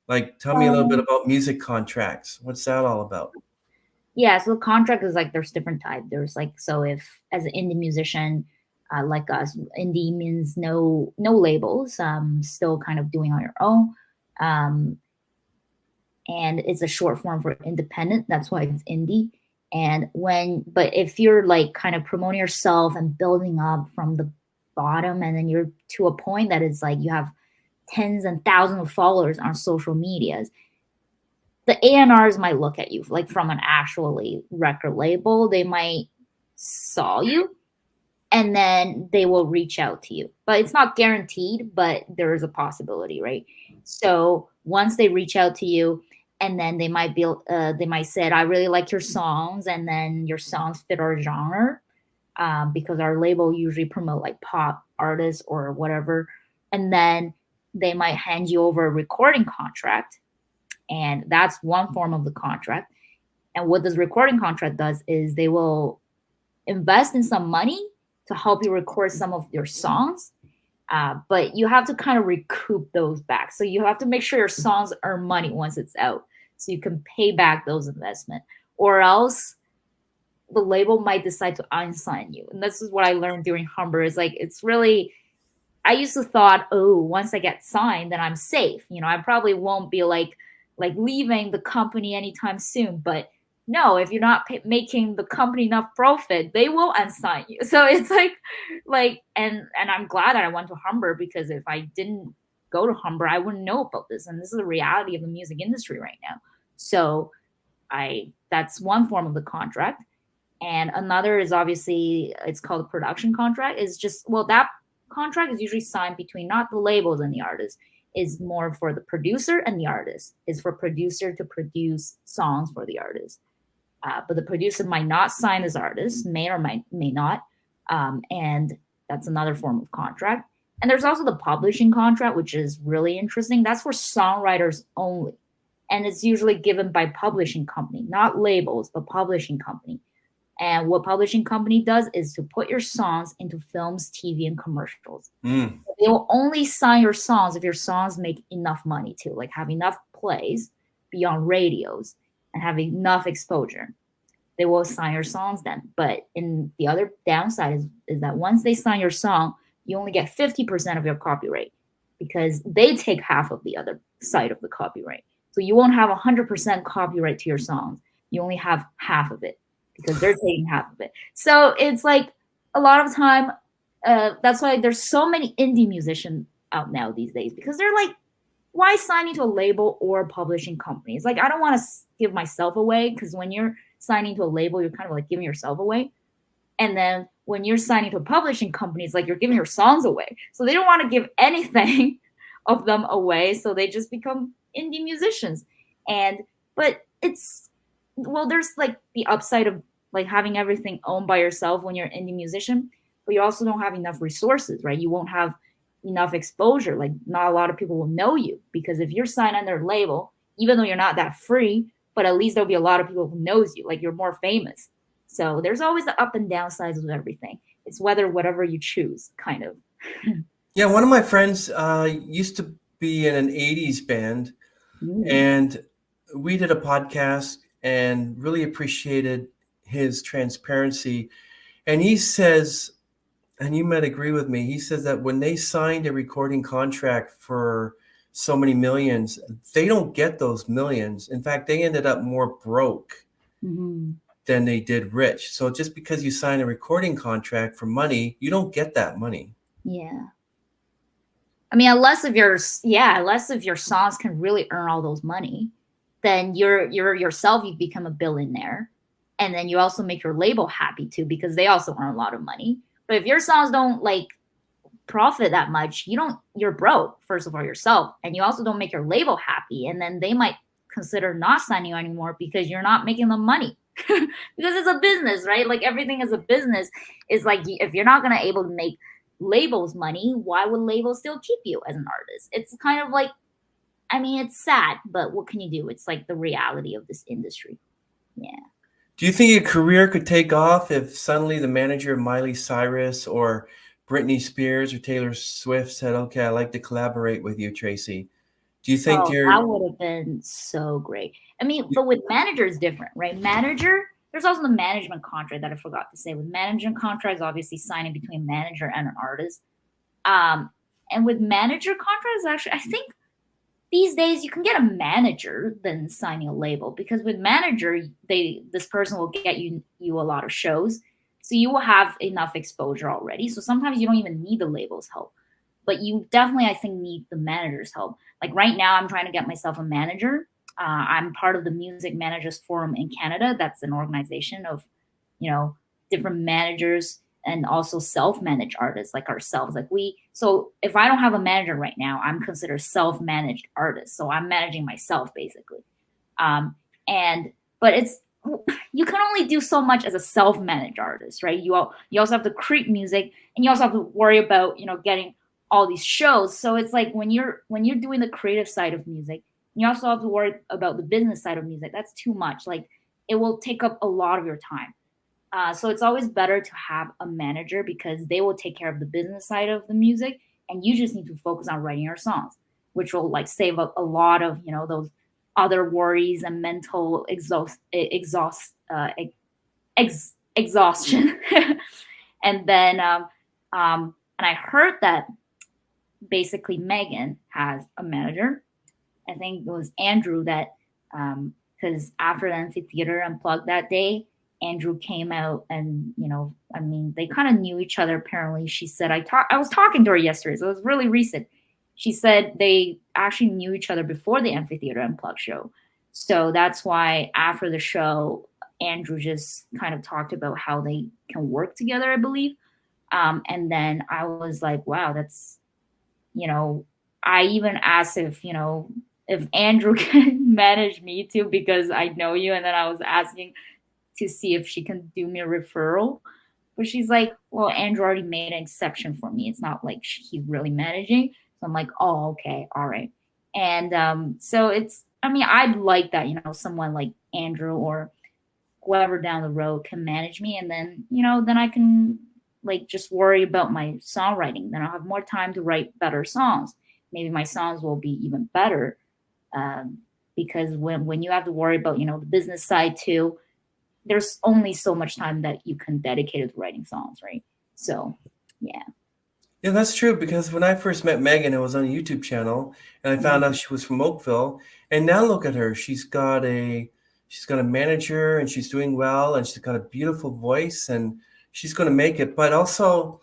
S1: like, tell me a little bit
S2: Um,
S1: about music contracts. What's that all about?
S2: yeah, so the contract is like there's different types. There's like so if as an indie musician, like us, indie means no labels, still kind of doing on your own. Um, and it's a short form for independent. That's why it's indie. But if you're like kind of promoting yourself and building up from the bottom, and then you're to a point that it's like you have tens and thousands of followers on social medias, the A&Rs might look at you like from an actually record label. They might saw you and then they will reach out to you. But it's not guaranteed, but there is a possibility, right? So once they reach out to you, and then they might say, "I really like your songs," and then your songs fit our genre, because our label usually promote like pop artists or whatever, and then they might hand you over a recording contract, and that's one form of the contract. And what this recording contract does is they will invest in some money to help you record some of your songs. But you have to kind of recoup those back. So you have to make sure your songs earn money once it's out, so you can pay back those investment, or else the label might decide to unsign you. And this is what I learned during Humber. Is like it's really I used to thought, oh, once I get signed, then I'm safe. I probably won't be like leaving the company anytime soon. But no, if you're not making the company enough profit, they will unsign you. So it's and I'm glad that I went to Humber, because if I didn't go to Humber, I wouldn't know about this. And this is the reality of the music industry right now. So I that's one form of the contract. And another is obviously it's called a production contract. Is just well that contract is usually signed between not the labels and the artist. Is more for the producer and the artist. Is for producer to produce songs for the artist. But the producer might not sign as artist, may or may not, and that's another form of contract. And there's also the publishing contract, which is really interesting. That's for songwriters only, and it's usually given by publishing company, not labels, but publishing company. And what publishing company does is to put your songs into films, TV, and commercials.
S1: Mm.
S2: They will only sign your songs if your songs make enough money to, like have enough plays, be on radios, and have enough exposure. They will sign your songs then. But in the other downside is that once they sign your song, you only get 50% of your copyright, because they take half of the other side of the copyright. So you won't have 100% copyright to your songs. You only have half of it, because they're taking half of it. So it's like a lot of time. That's why there's so many indie musicians out now these days, because they're like, why signing to a label or a publishing company? It's like I don't want to give myself away, because when you're signing to a label, you're kind of like giving yourself away. And then when you're signing to a publishing company, it's like you're giving your songs away. So they don't want to give anything of them away. So they just become indie musicians. And but well, there's like the upside of like having everything owned by yourself when you're an indie musician, but you also don't have enough resources, right? You won't have enough exposure. Like not a lot of people will know you because if you're signed under a label, even though you're not that free, but at least there'll be a lot of people who knows you, like you're more famous. So there's always the up and down sides of everything. It's whatever you choose, kind of.
S1: Yeah, one of my friends used to be in an 80s band,
S2: Mm.
S1: and we did a podcast and really appreciated his transparency. And he says, and you might agree with me, he says that when they signed a recording contract for so many millions, they don't get those millions. In fact, they ended up more broke
S2: Mm-hmm.
S1: than they did rich. So just because you sign a recording contract for money, you don't get that money.
S2: Yeah. I mean, unless if your songs can really earn all those money, then you're yourself, you become a billionaire, and then you also make your label happy too because they also earn a lot of money. But if your songs don't like profit that much, you're broke first of all yourself, and you also don't make your label happy, and then they might consider not signing you anymore because you're not making them money. Because it's a business, right? Like everything is a business. It's like if you're not gonna able to make labels money, why would labels still keep you as an artist? It's kind of like, I mean, it's sad, but what can you do? It's like the reality of this industry. Yeah.
S1: Do you think a career could take off if suddenly the manager of Miley Cyrus or Britney Spears or Taylor Swift said, okay, I'd like to collaborate with you, Tracy? Do you think
S2: Oh, that
S1: you're,
S2: would have been so great. I mean, but with manager is different, right? Manager, there's also the management contract that I forgot to say. With management contracts, obviously signing between manager and an artist. Um, and with manager contracts, actually, I think these days you can get a manager than signing a label because with manager, this person will get you a lot of shows, so you will have enough exposure already. So sometimes you don't even need the label's help, but you definitely, I think, need the manager's help. Like right now, I'm trying to get myself a manager. I'm part of the Music Managers Forum in Canada. That's an organization of, different managers and also self-managed artists like ourselves. So if I don't have a manager right now, I'm considered self-managed artist. So I'm managing myself basically. Um, and but it's you can only do so much as a self-managed artist, right? You also have to create music, and you also have to worry about getting all these shows. So it's like when you're doing the creative side of music, you also have to worry about the business side of music. That's too much. Like it will take up a lot of your time. So it's always better to have a manager because they will take care of the business side of the music, and you just need to focus on writing your songs, which will like save up a lot of those other worries and mental exhaustion. And then and I heard that basically Megan has a manager. I think it was Andrew that because after the amphitheater unplugged that day, Andrew came out and I mean they kind of knew each other apparently. She said I was talking to her yesterday, so it was really recent. She said they actually knew each other before the amphitheater unplugged show. So that's why after the show, Andrew just kind of talked about how they can work together, I believe. And then I was like, wow, that's I even asked if Andrew can manage me too because I know you, and then I was asking to see if she can do me a referral. But she's like, well, Andrew already made an exception for me. It's not like he's really managing. So I'm like, oh, okay, all right. And so I mean, I'd like that, someone like Andrew or whoever down the road can manage me. And then, then I can like just worry about my songwriting. Then I'll have more time to write better songs. Maybe my songs will be even better. Because when you have to worry about, the business side too, there's only so much time that you can dedicate to writing songs, right? So, yeah.
S1: Yeah, that's true because when I first met Megan, it was on a YouTube channel, and I found out she was from Oakville. And now look at her. She's got a manager, and she's doing well, and she's got a beautiful voice, and she's going to make it. But also,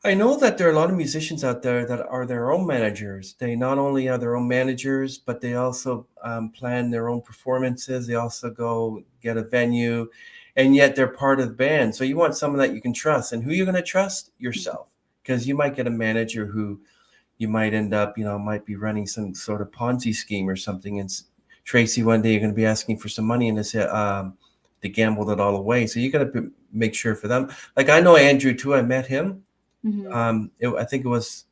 S1: I know that there are a lot of musicians out there that are their own managers. They not only are their own managers, but they also plan their own performances. They also go get a venue, and yet they're part of the band. So you want someone that you can trust. And who you're going to trust? Yourself. Because you might get a manager who you might end up, might be running some sort of Ponzi scheme or something. And Tracy, one day you're going to be asking for some money, and they gambled it all away. So you got to make sure for them. Like I know Andrew too. I met him. I think it was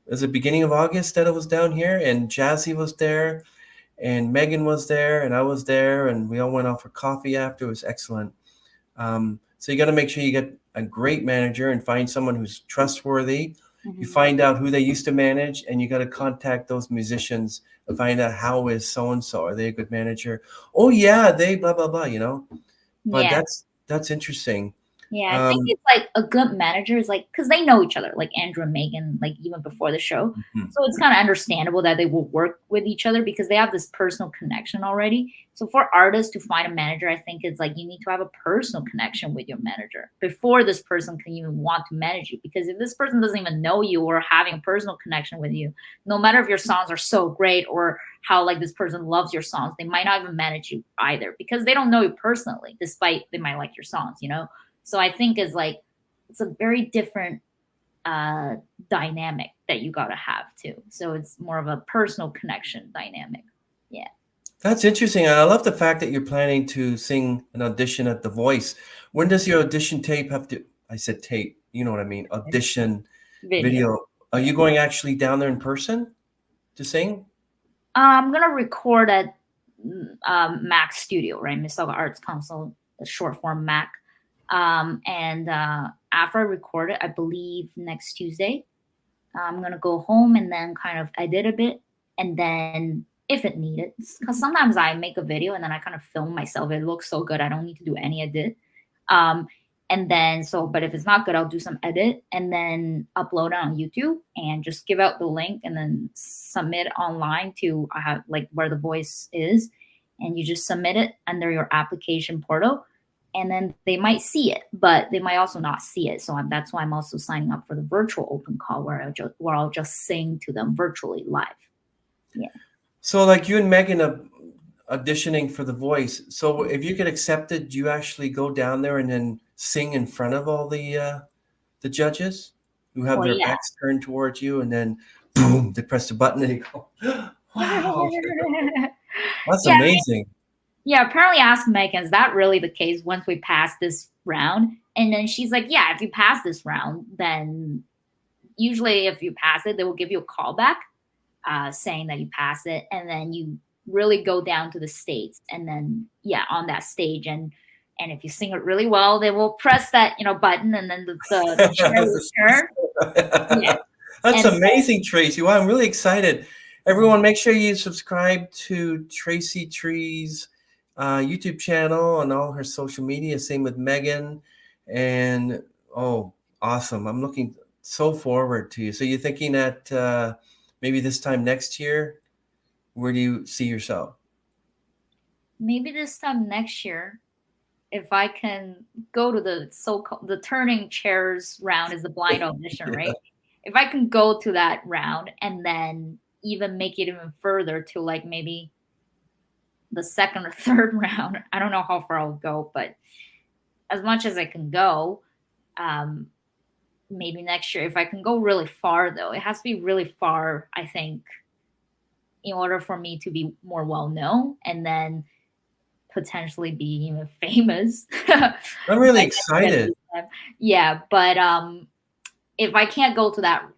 S1: the beginning of August that it was down here, and Jazzy was there, and Megan was there, and I was there, and we all went out for coffee after. It was excellent. So you got to make sure you get a great manager and find someone who's trustworthy. You find out who they used to manage, and you got to contact those musicians and find out how is so-and-so. Are they a good manager? Oh yeah, they blah, blah, blah, you know? But
S2: Yeah.
S1: that's interesting.
S2: Yeah, I think it's like a good manager is like, because they know each other, like Andrew and Megan, like even before the show. So it's kind of understandable that they will work with each other because they have this personal connection already. So for artists to find a manager, I think it's like you need to have a personal connection with your manager before this person can even want to manage you. Because if this person doesn't even know you or having a personal connection with you, no matter if your songs are so great or how like this person loves your songs, they might not even manage you either because they don't know you personally, despite they might like your songs, you know? So I think it's a very different dynamic that you got to have too. So it's more of a personal connection dynamic. Yeah.
S1: That's interesting. And I love the fact that you're planning to sing an audition at The Voice. When does your audition tape have to, I said tape, you know what I mean, audition video. Are you going actually down there in person to sing?
S2: I'm going to record at Mac Studio, right? Mississauga Arts Council, the short form Mac. And after I record it, I believe next Tuesday, I'm going to go home and then kind of edit a bit. And then if it needed, because sometimes I make a video and then I kind of film myself. It looks so good. I don't need to do any edit. And then, but if it's not good, I'll do some edit and then upload it on YouTube and just give out the link and then submit it online to like where The Voice is. And you just submit it under your application portal. And then they might see it, but they might also not see it. So that's why I'm also signing up for the virtual open call where I'll just sing to them virtually live. Yeah.
S1: So like you and Megan are auditioning for The Voice. So if you get accepted, do you actually go down there and then sing in front of all the judges who have their backs turned towards you, and then boom, they press the button and they go, wow, that's amazing.
S2: Yeah, apparently asked Megan, is that really the case once we pass this round? And then she's like, yeah, if you pass this round, then usually if you pass it, they will give you a call back saying that you pass it. And then you really go down to the stage. And then, on that stage. And if you sing it really well, they will press that, button and then the chair will turn. Yeah.
S1: That's amazing, Tracy. Wow, I'm really excited. Everyone, make sure you subscribe to Tracy Cui's YouTube channel and all her social media. Same with Megan. And awesome. I'm looking so forward to you. So you're thinking that maybe this time next year, where do you see yourself?
S2: Maybe this time next year, if I can go to the turning chairs round is the blind audition, right? If I can go to that round and then even make it even further to like maybe the second or third round. I don't know how far I'll go, but as much as I can go, maybe next year. If I can go really far, though, it has to be really far, I think, in order for me to be more well-known and then potentially be even famous.
S1: I'm really excited.
S2: Yeah, but if I can't go to that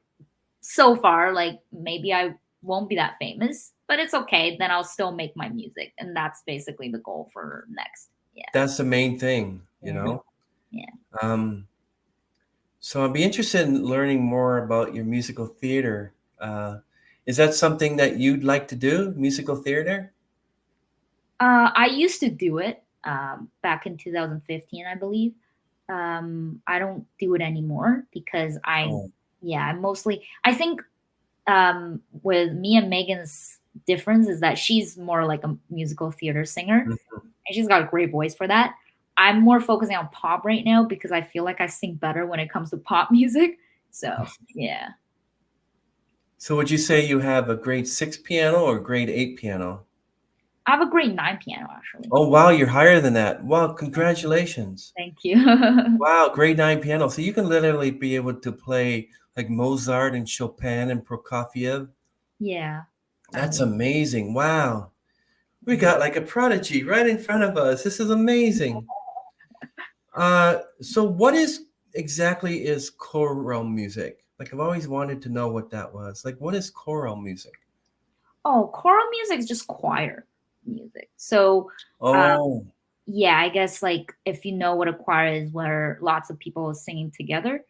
S2: so far, like maybe I won't be that famous. But it's okay. Then I'll still make my music. And that's basically the goal for next. Yeah.
S1: That's the main thing, you know?
S2: Yeah.
S1: So I'd be interested in learning more about your musical theater. Is that something that you'd like to do, musical theater?
S2: I used to do it back in 2015, I believe. I don't do it anymore because I think with me and Megan's difference is that she's more like a musical theater singer and she's got a great voice for that. I'm more focusing on pop right now because I feel like I sing better when it comes to pop music. So yeah.
S1: So would you say you have a grade 6 piano or grade 8 piano?
S2: I have a grade 9 piano actually.
S1: Oh wow, you're higher than that. Wow, congratulations.
S2: Thank you.
S1: Wow, grade 9 piano. So you can literally be able to play like Mozart and Chopin and Prokofiev.
S2: Yeah.
S1: That's amazing. Wow. We got like a prodigy right in front of us. This is amazing. So what is exactly is choral music? Like I've always wanted to know what that was. Like what is choral music?
S2: Oh, choral music is just choir music. So, uh,
S1: Oh,
S2: yeah, I guess like if you know what a choir is, where lots of people are singing together,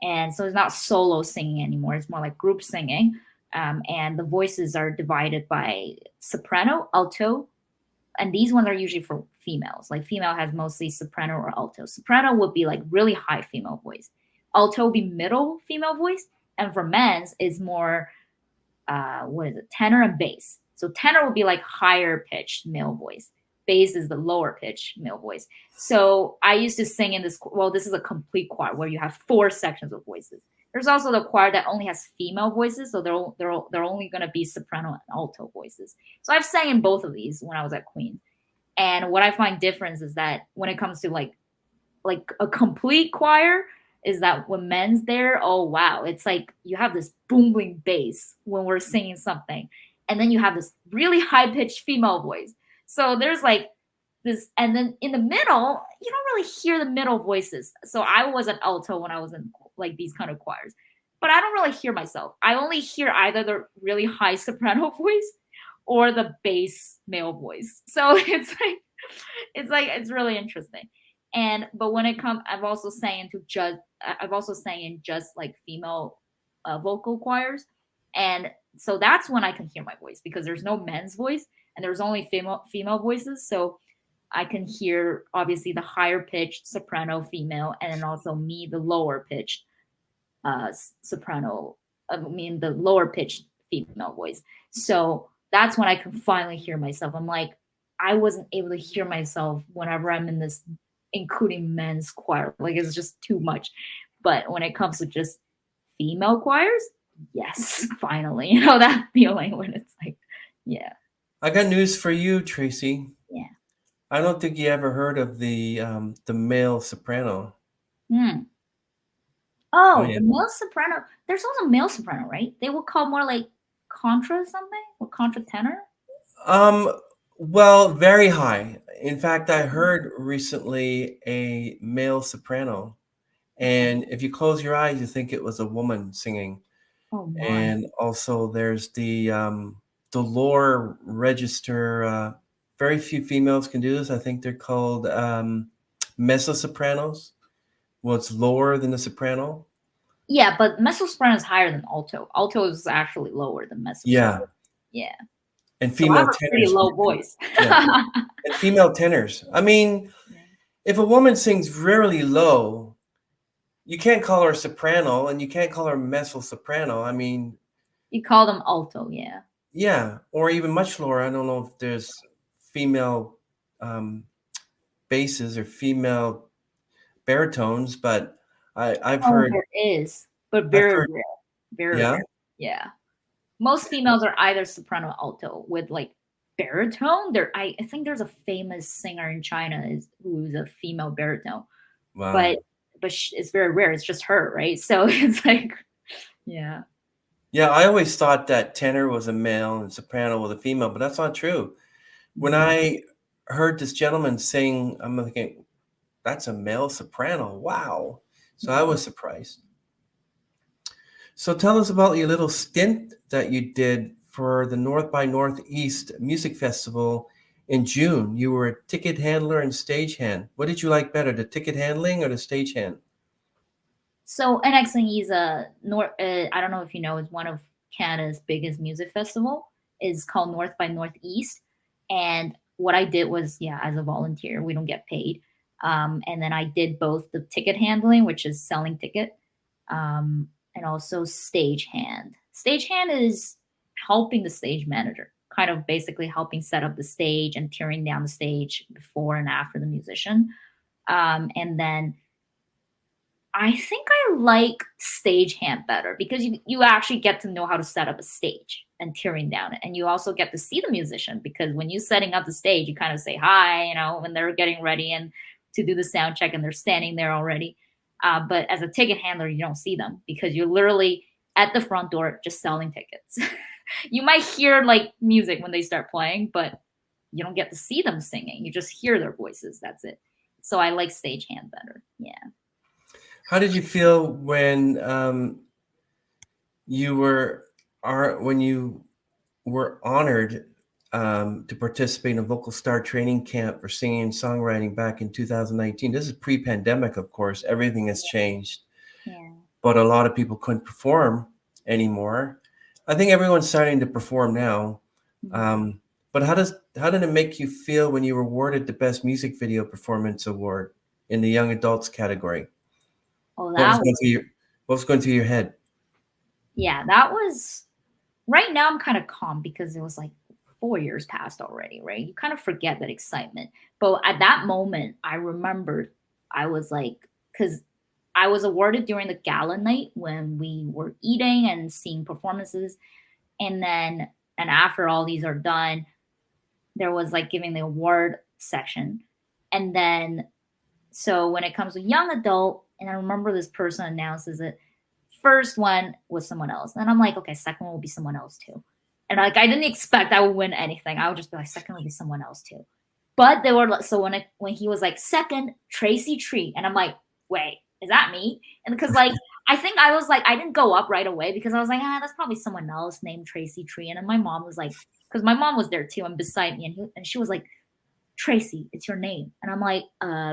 S2: and so it's not solo singing anymore. It's more like group singing, and the voices are divided by soprano, alto, and these ones are usually for females. Like female has mostly soprano or alto. Soprano would be like really high female voice. Alto would be middle female voice, and for men's is more what is it, tenor and bass. So tenor would be like higher pitched male voice. Bass is the lower pitch male voice. So I used to sing in this. Well, this is a complete choir where you have four sections of voices. There's also the choir that only has female voices, so they're only going to be soprano and alto voices. So I've sang in both of these when I was at Queen. And what I find difference is that when it comes to like a complete choir is that when men's there, oh wow, it's like you have this booming bass when we're singing something, and then you have this really high pitched female voice. So there's like this, and then in the middle, you don't really hear the middle voices. So I was an alto when I was in like these kind of choirs, but I don't really hear myself. I only hear either the really high soprano voice or the bass male voice. So it's really interesting. And but when it comes, I've also sang in just like female vocal choirs, and so that's when I can hear my voice because there's no men's voice and there's only female voices. So I can hear obviously the higher pitched soprano female, and then also me, the lower pitched soprano. I mean the lower pitched female voice. So that's when I can finally hear myself. I'm like, I wasn't able to hear myself whenever I'm in this, including men's choir. Like it's just too much. But when it comes to just female choirs, yes, finally, that feeling when it's like, yeah,
S1: I got news for you, Tracy.
S2: yeah.
S1: I don't think you ever heard of the male soprano.
S2: Hmm.
S1: Oh
S2: Oh,
S1: yeah.
S2: the male soprano. There's also male soprano, right? They would call more like contra something or contra tenor.
S1: Um, well, very high. In fact, I heard recently a male soprano, and if you close your eyes, you think it was a woman singing.
S2: Oh my.
S1: And also, there's the lower register. Very few females can do this. I think they're called mezzo sopranos. Well, it's lower than the soprano.
S2: Yeah, but mezzo soprano is higher than alto. Alto is actually lower than mezzo soprano.
S1: Yeah,
S2: Yeah.
S1: and
S2: So I have
S1: female
S2: a pretty
S1: tenors can
S2: low
S1: do it.
S2: voice.
S1: Yeah, and female tenors. I mean, if a woman sings really low, you can't call her soprano, and you can't call her mezzo soprano. I mean,
S2: You call them alto, yeah.
S1: yeah, or even much lower. I don't know if there's female um, basses or female baritones, but I've
S2: Oh,
S1: heard
S2: there is, but
S1: I've
S2: very
S1: heard
S2: rare. Very
S1: yeah.
S2: rare. Yeah. Most females are either soprano or alto with like baritone. I think there's a famous singer in China who's a female baritone,
S1: Wow.
S2: but it's very rare. It's just her, right? So it's like, yeah.
S1: Yeah, I always thought that tenor was a male and soprano was a female, but that's not true. When
S2: Mhm.
S1: I heard this gentleman sing, I'm thinking, that's a male soprano. Wow. So I
S2: Mhm.
S1: was surprised. So tell us about your little stint that you did for the North by Northeast Music Festival in June. You were a ticket handler and stagehand. What did you like better, the ticket handling or the stagehand?
S2: So NXNE is I don't know if you know, is one of Canada's biggest music festival. Is called North by Northeast. And what I did was, yeah, as a volunteer, we don't get paid. And then I did both the ticket handling, which is selling ticket, and also stagehand. Stagehand is helping the stage manager, kind of basically helping set up the stage and tearing down the stage before and after the musician. And then I think I like stagehand better because you actually get to know how to set up a stage and tearing down it. And you also get to see the musician because when you're setting up the stage, you kind of say hi, when they're getting ready and to do the sound check and they're standing there already. But as a ticket handler, you don't see them because you're literally at the front door just selling tickets. You might hear like music when they start playing, but you don't get to see them singing. You just hear their voices. That's it. So I like stagehand better. Yeah.
S1: How did you feel when you were when you were honored to participate in a vocal star training camp for singing and songwriting back in 2019? This is pre-pandemic, of course. Everything has changed,
S2: Yeah.
S1: but a lot of people couldn't perform anymore. I think everyone's starting to perform now.
S2: Mhm.
S1: But how did it make you feel when you were awarded the Best Music Video Performance Award in the Young Adults category?
S2: Oh,
S1: What was
S2: that
S1: going
S2: was,
S1: through your head?
S2: yeah, that was, right now I'm kind of calm because it was like 4 years passed already, right? You kind of forget that excitement. But at that moment, I remembered I was like, because I was awarded during the gala night when we were eating and seeing performances. And then, and after all these are done, there was like giving the award section. And then, so when it comes to young adult, and I remember this person announces it, first one was someone else. And I'm like, okay, second one will be someone else too. And like, I didn't expect I would win anything. I would just be like, second will be someone else too. But they were like, so when he was like, second, Tracy Cui, and I'm like, wait, is that me? And because like, I think I was like, I didn't go up right away because I was like, that's probably someone else named Tracy Tree. And then my mom was like, because my mom was there too and beside me, and she was like, Tracy, it's your name. And I'm like,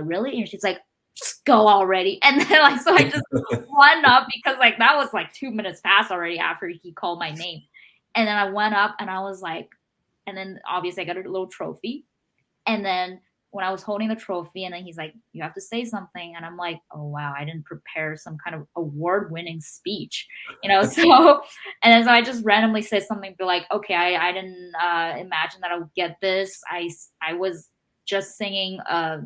S2: really? And she's like, just go already. And then like, so I just went up because like that was like 2 minutes past already after he called my name. And then I went up and I was like, and then obviously I got a little trophy. And then when I was holding the trophy, and then he's like, you have to say something. And I'm like, oh, wow, I didn't prepare some kind of award winning speech, you know? So, and then so I just randomly said something, be like, okay, I didn't imagine that I would get this. I was just singing a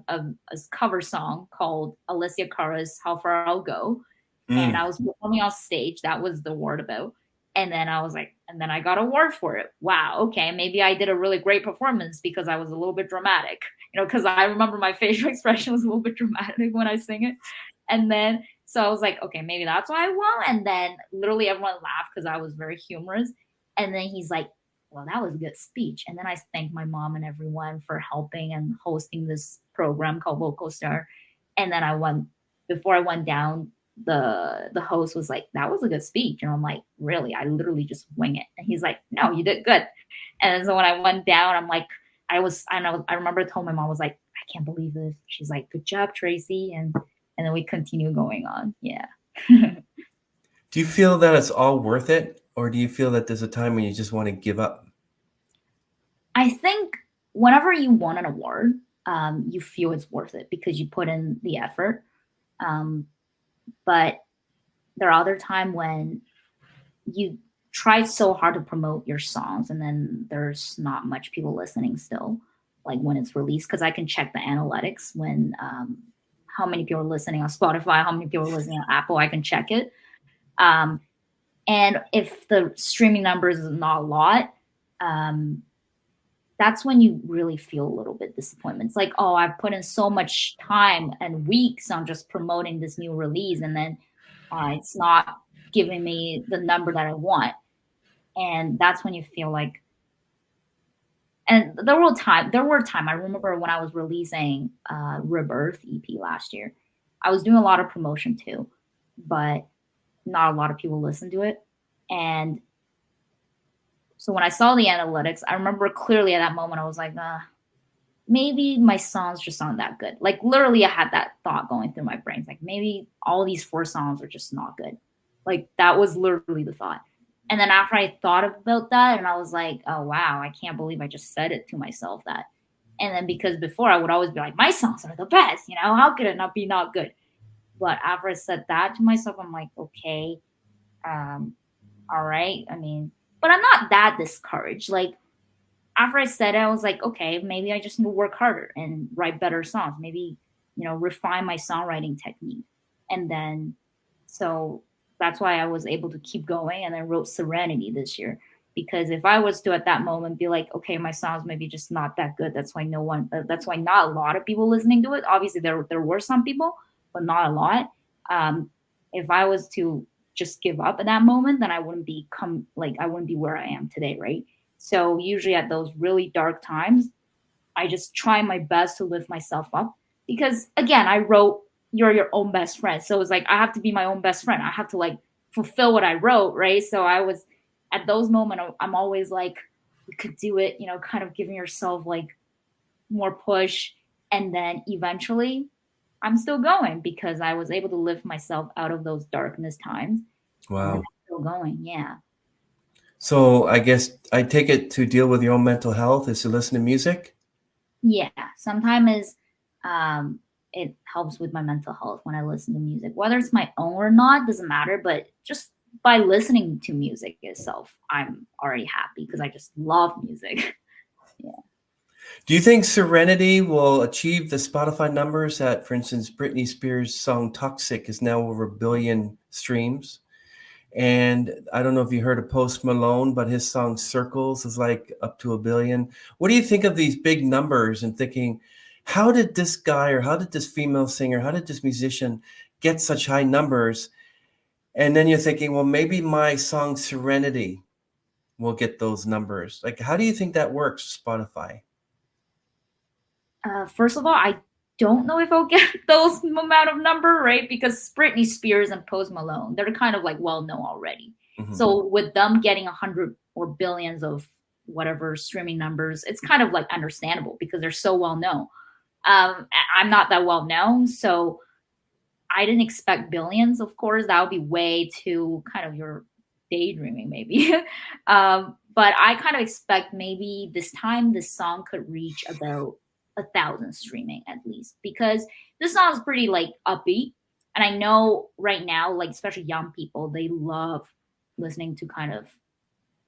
S2: cover song called Alessia Cara's How Far I'll Go. And I
S1: Mm.
S2: was performing on stage. That was the award about. And then I was like, and then I got an award for it. Wow, okay, maybe I did a really great performance because I was a little bit dramatic, you know, because I remember my facial expression was a little bit dramatic when I sing it. And then, so I was like, okay, maybe that's why I won. And then literally everyone laughed because I was very humorous. And then he's like, well, that was a good speech. And then I thanked my mom and everyone for helping and hosting this program called Vocal Star. And then I went, before I went down, the host was like, that was a good speech. And I'm like, really? I literally just wing it. And he's like, no, you did good. And so when I went down, I'm like, I remember I told my mom, was like, I can't believe this. She's like, good job, Tracy. And then we continue going on. Yeah.
S1: Do you feel that it's all worth it, or do you feel that there's a time when you just want to give up?
S2: I think whenever you won an award, you feel it's worth it because you put in the effort. Um, but there are other times when you try so hard to promote your songs and then there's not much people listening still, like when it's released, because I can check the analytics when how many people are listening on Spotify, how many people are listening on Apple. I can check it. um, and if the streaming numbers is not a lot, um, that's when you really feel a little bit disappointment. It's like, oh, I've put in so much time and weeks on just promoting this new release, and then it's not giving me the number that I want. And that's when you feel like, and there were time I remember when I was releasing Rebirth EP last year, I was doing a lot of promotion too, but not a lot of people listened to it. And so when I saw the analytics, I remember clearly at that moment I was like, maybe my songs just aren't that good. Like literally I had that thought going through my brain. It's like maybe all these 4 songs are just not good. Like that was literally the thought. And then after I thought about that, and I was like, oh wow, I can't believe I just said it to myself that. And then because before I would always be like, my songs are the best, you know, how could it not be not good? But after I said that to myself, I'm like, okay, um, all right. I mean, but I'm not that discouraged. Like after I said it, I was like, okay, maybe I just need to work harder and write better songs. Maybe, you know, refine my songwriting technique. And then, so that's why I was able to keep going and then wrote Serenity this year. Because if I was to at that moment be like, okay, my songs maybe just not that good. That's why that's why not a lot of people listening to it. Obviously, there were some people, but not a lot. If I was to just give up at that moment, then I wouldn't I wouldn't be where I am today, right? So usually at those really dark times, I just try my best to lift myself up because again, I wrote You're Your Own Best Friend. So it's like I have to be my own best friend. I have to like fulfill what I wrote, right? So I was at those moments I'm always like, you could do it, you know, kind of giving yourself like more push. And then eventually I'm still going because I was able to lift myself out of those darkness times. And then
S1: Wow.
S2: I'm still going. Yeah.
S1: So I guess I take it to deal with your own mental health is to listen to music.
S2: Yeah. Sometimes um, it helps with my mental health when I listen to music. Whether it's my own or not, doesn't matter. But just by listening to music itself, I'm already happy because I just love music. Yeah.
S1: Do you think Serenity will achieve the Spotify numbers that, for instance, Britney Spears' song Toxic is now over 1 billion streams? And I don't know if you heard of Post Malone, but his song Circles is like up to 1 billion. What do you think of these big numbers and thinking, how did this guy or how did this female singer, how did this musician get such high numbers? And then you're thinking, well, maybe my song Serenity will get those numbers. Like, how do you think that works, Spotify?
S2: First of all, I don't know if I'll get those amount of number, right? Because Britney Spears and Post Malone, they're kind of like well known already.
S1: Mhm.
S2: So with them getting 100 or billions of whatever streaming numbers, it's kind of like understandable because they're so well known. I'm not that well known, so I didn't expect billions. Of course, that would be way too kind of your daydreaming, maybe. But I kind of expect maybe this time this song could reach about 1,000 streaming at least because this song is pretty like upbeat, and I know right now, like especially young people, they love listening to kind of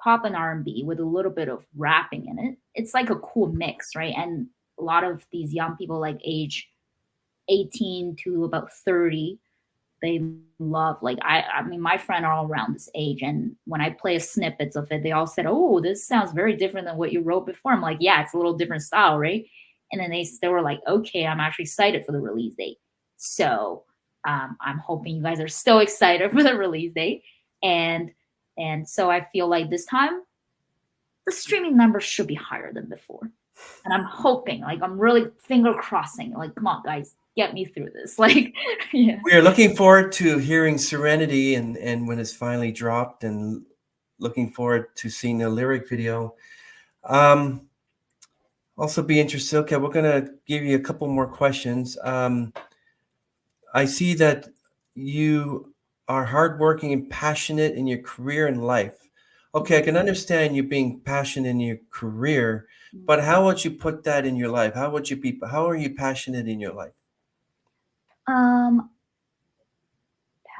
S2: pop and R&B with a little bit of rapping in it. It's like a cool mix, right? And a lot of these young people, like age 18 to about 30, they love like I mean my friend are all around this age, and when I play snippets of it, they all said, oh, this sounds very different than what you wrote before. I'm like, yeah, it's a little different style, right? And then they were like, okay, I'm actually excited for the release date. So I'm hoping you guys are still excited for the release date. And so I feel like this time the streaming numbers should be higher than before. And I'm hoping, like, I'm really finger crossing, like, come on, guys, get me through this. Like, yeah.
S1: We are looking forward to hearing Serenity and when it's finally dropped and looking forward to seeing the lyric video. Um, also be interested. Okay, we're gonna give you a couple more questions. I see that you are hardworking and passionate in your career and life. Okay, I can understand you being passionate in your career, but how would you put that in your life? How are you passionate in your life?
S2: Um,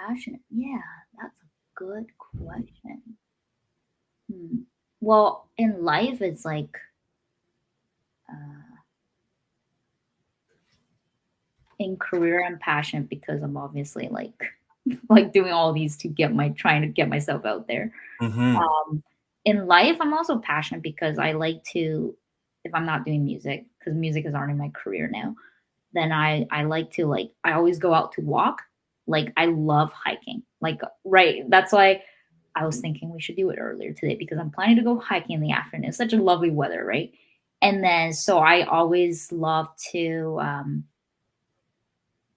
S2: Passionate. Yeah, that's a good question. Hmm. Well, in life, it's like uh, in career, I'm passionate because I'm obviously like like doing all these to get my trying to get myself out there.
S1: Hmm.
S2: Um, in life, I'm also passionate because I like to, if I'm not doing music, because music is already my career now, then I like to like I always go out to walk. Like I love hiking. Like right, that's why I was thinking we should do it earlier today because I'm planning to go hiking in the afternoon. It's such a lovely weather, right? And then so I always love to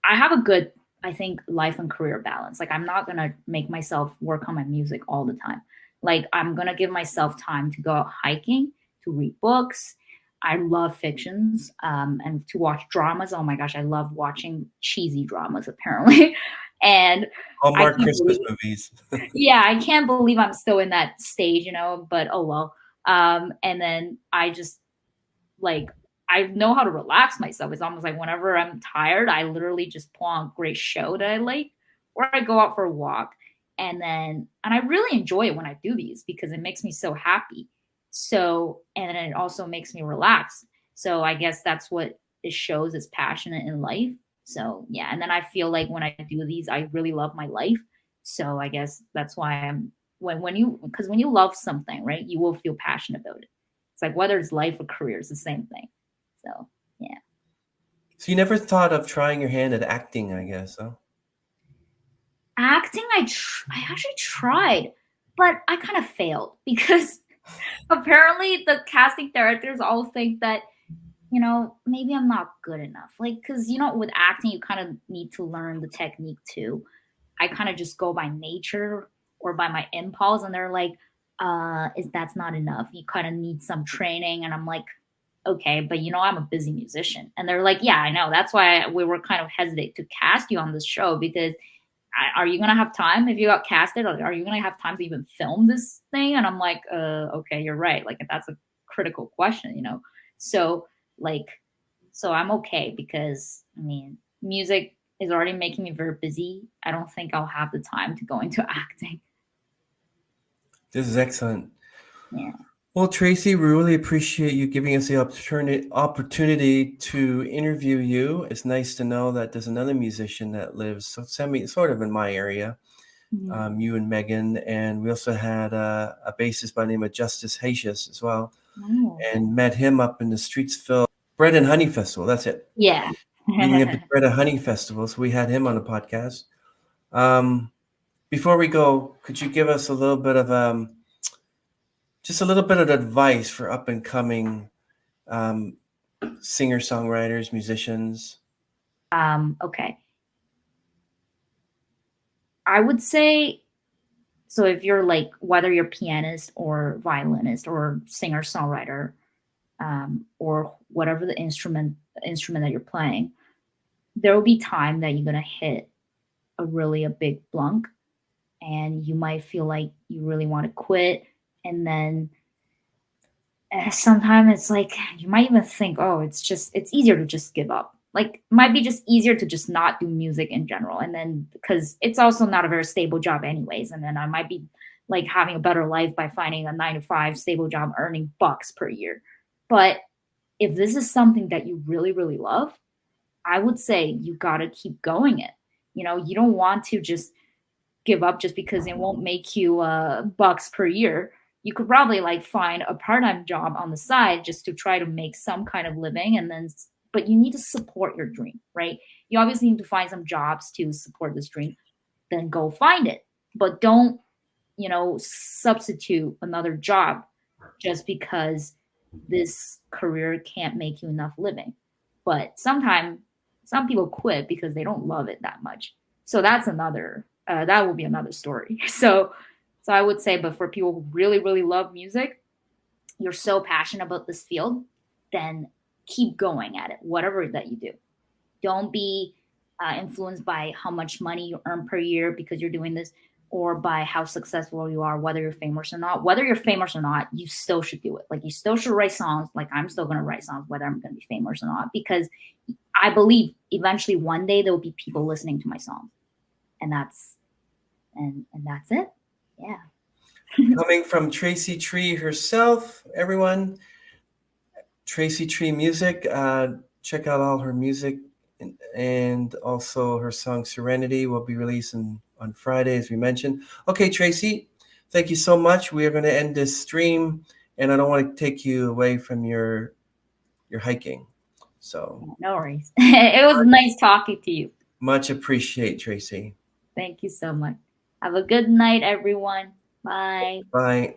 S2: I have a good, I think, life and career balance. Like I'm not gonna make myself work on my music all the time. Like I'm gonna give myself time to go out hiking, to read books. I love fictions and to watch dramas. Oh my gosh, I love watching cheesy dramas apparently. And I
S1: Hallmark
S2: can't
S1: Christmas
S2: believe,
S1: movies.
S2: yeah, I can't believe I'm still in that stage, but oh well. And then I just like I know how to relax myself. It's almost like whenever I'm tired, I literally just pull on a great show that I like, or I go out for a walk. And I really enjoy it when I do these because it makes me so happy. So, and then it also makes me relax. So I guess that's what it shows is passionate in life. So yeah. And then I feel like when I do these, I really love my life. So I guess that's why because when you love something, right, you will feel passionate about it. It's like whether it's life or career, it's the same thing. So yeah.
S1: So you never thought of trying your hand at acting, I guess, huh?
S2: Acting, I actually tried, but I kind of failed because apparently the casting directors all think that maybe I'm not good enough. Like, because, with acting, you kind of need to learn the technique too. I kind of just go by nature or by my impulse, and they're like, is that's not enough. You kind of need some training. And I'm like, okay, but I'm a busy musician. And they're like, yeah, I know. That's why we were kind of hesitant to cast you on this show, because are you gonna have time if you got casted? Or are you gonna have time to even film this thing? And I'm like, okay, you're right. Like, that's a critical question. So like, so I'm okay, because I mean, music is already making me very busy. I don't think I'll have the time to go into acting.
S1: This is excellent.
S2: Yeah.
S1: Well, Tracy, we really appreciate you giving us the opportunity to interview you. It's nice to know that there's another musician that lives sort of in my area.
S2: Mhm.
S1: You and Megan, and we also had a bassist by the name of Justice Haitius as well,
S2: Oh.
S1: and met him up in the Streetsville Bread and Honey Festival. That's it.
S2: Yeah.
S1: Beginning of the Bread and Honey Festival. So we had him on the podcast. Before we go, could you give us a little bit of just a little bit of advice for up and coming singer songwriters, musicians?
S2: Okay. I would say, so if you're like, whether you're pianist or violinist or singer songwriter, or whatever the instrument that you're playing, there will be time that you're gonna hit a big blunk, and you might feel like you really want to quit. And then sometimes it's like you might even think, oh, it's easier to just give up. Like, it might be just easier to just not do music in general. And then, because it's also not a very stable job anyways, and then I might be like having a better life by finding a 9 to 5 stable job earning bucks per year. But if this is something that you really, really love, I would say you got to keep going it. You don't want to just give up just because it won't make you bucks per year. You could probably like find a part-time job on the side just to try to make some kind of living, and then, but you need to support your dream, right? You obviously need to find some jobs to support this dream, then go find it. But don't, substitute another job just because this career can't make you enough living. But sometimes some people quit because they don't love it that much. So that will be another story. So I would say, but for people who really, really love music, you're so passionate about this field, then keep going at it, whatever that you do. Don't be influenced by how much money you earn per year because you're doing this, or by how successful you are, whether you're famous or not. Whether you're famous or not, you still should do it. Like, you still should write songs. Like, I'm still going to write songs, whether I'm going to be famous or not, because I believe eventually one day there will be people listening to my songs, and that's it. Yeah.
S1: Coming from Tracy Tree herself, everyone. Tracy Tree Music. Check out all her music, and also her song Serenity will be releasing on Friday, as we mentioned. Okay, Tracy, thank you so much. We are going to end this stream, and I don't want to take you away from your hiking. So
S2: No worries. It was nice talking to you.
S1: much appreciate, Tracy.
S2: Thank you so much. Have a good night, everyone. Bye.
S1: Bye.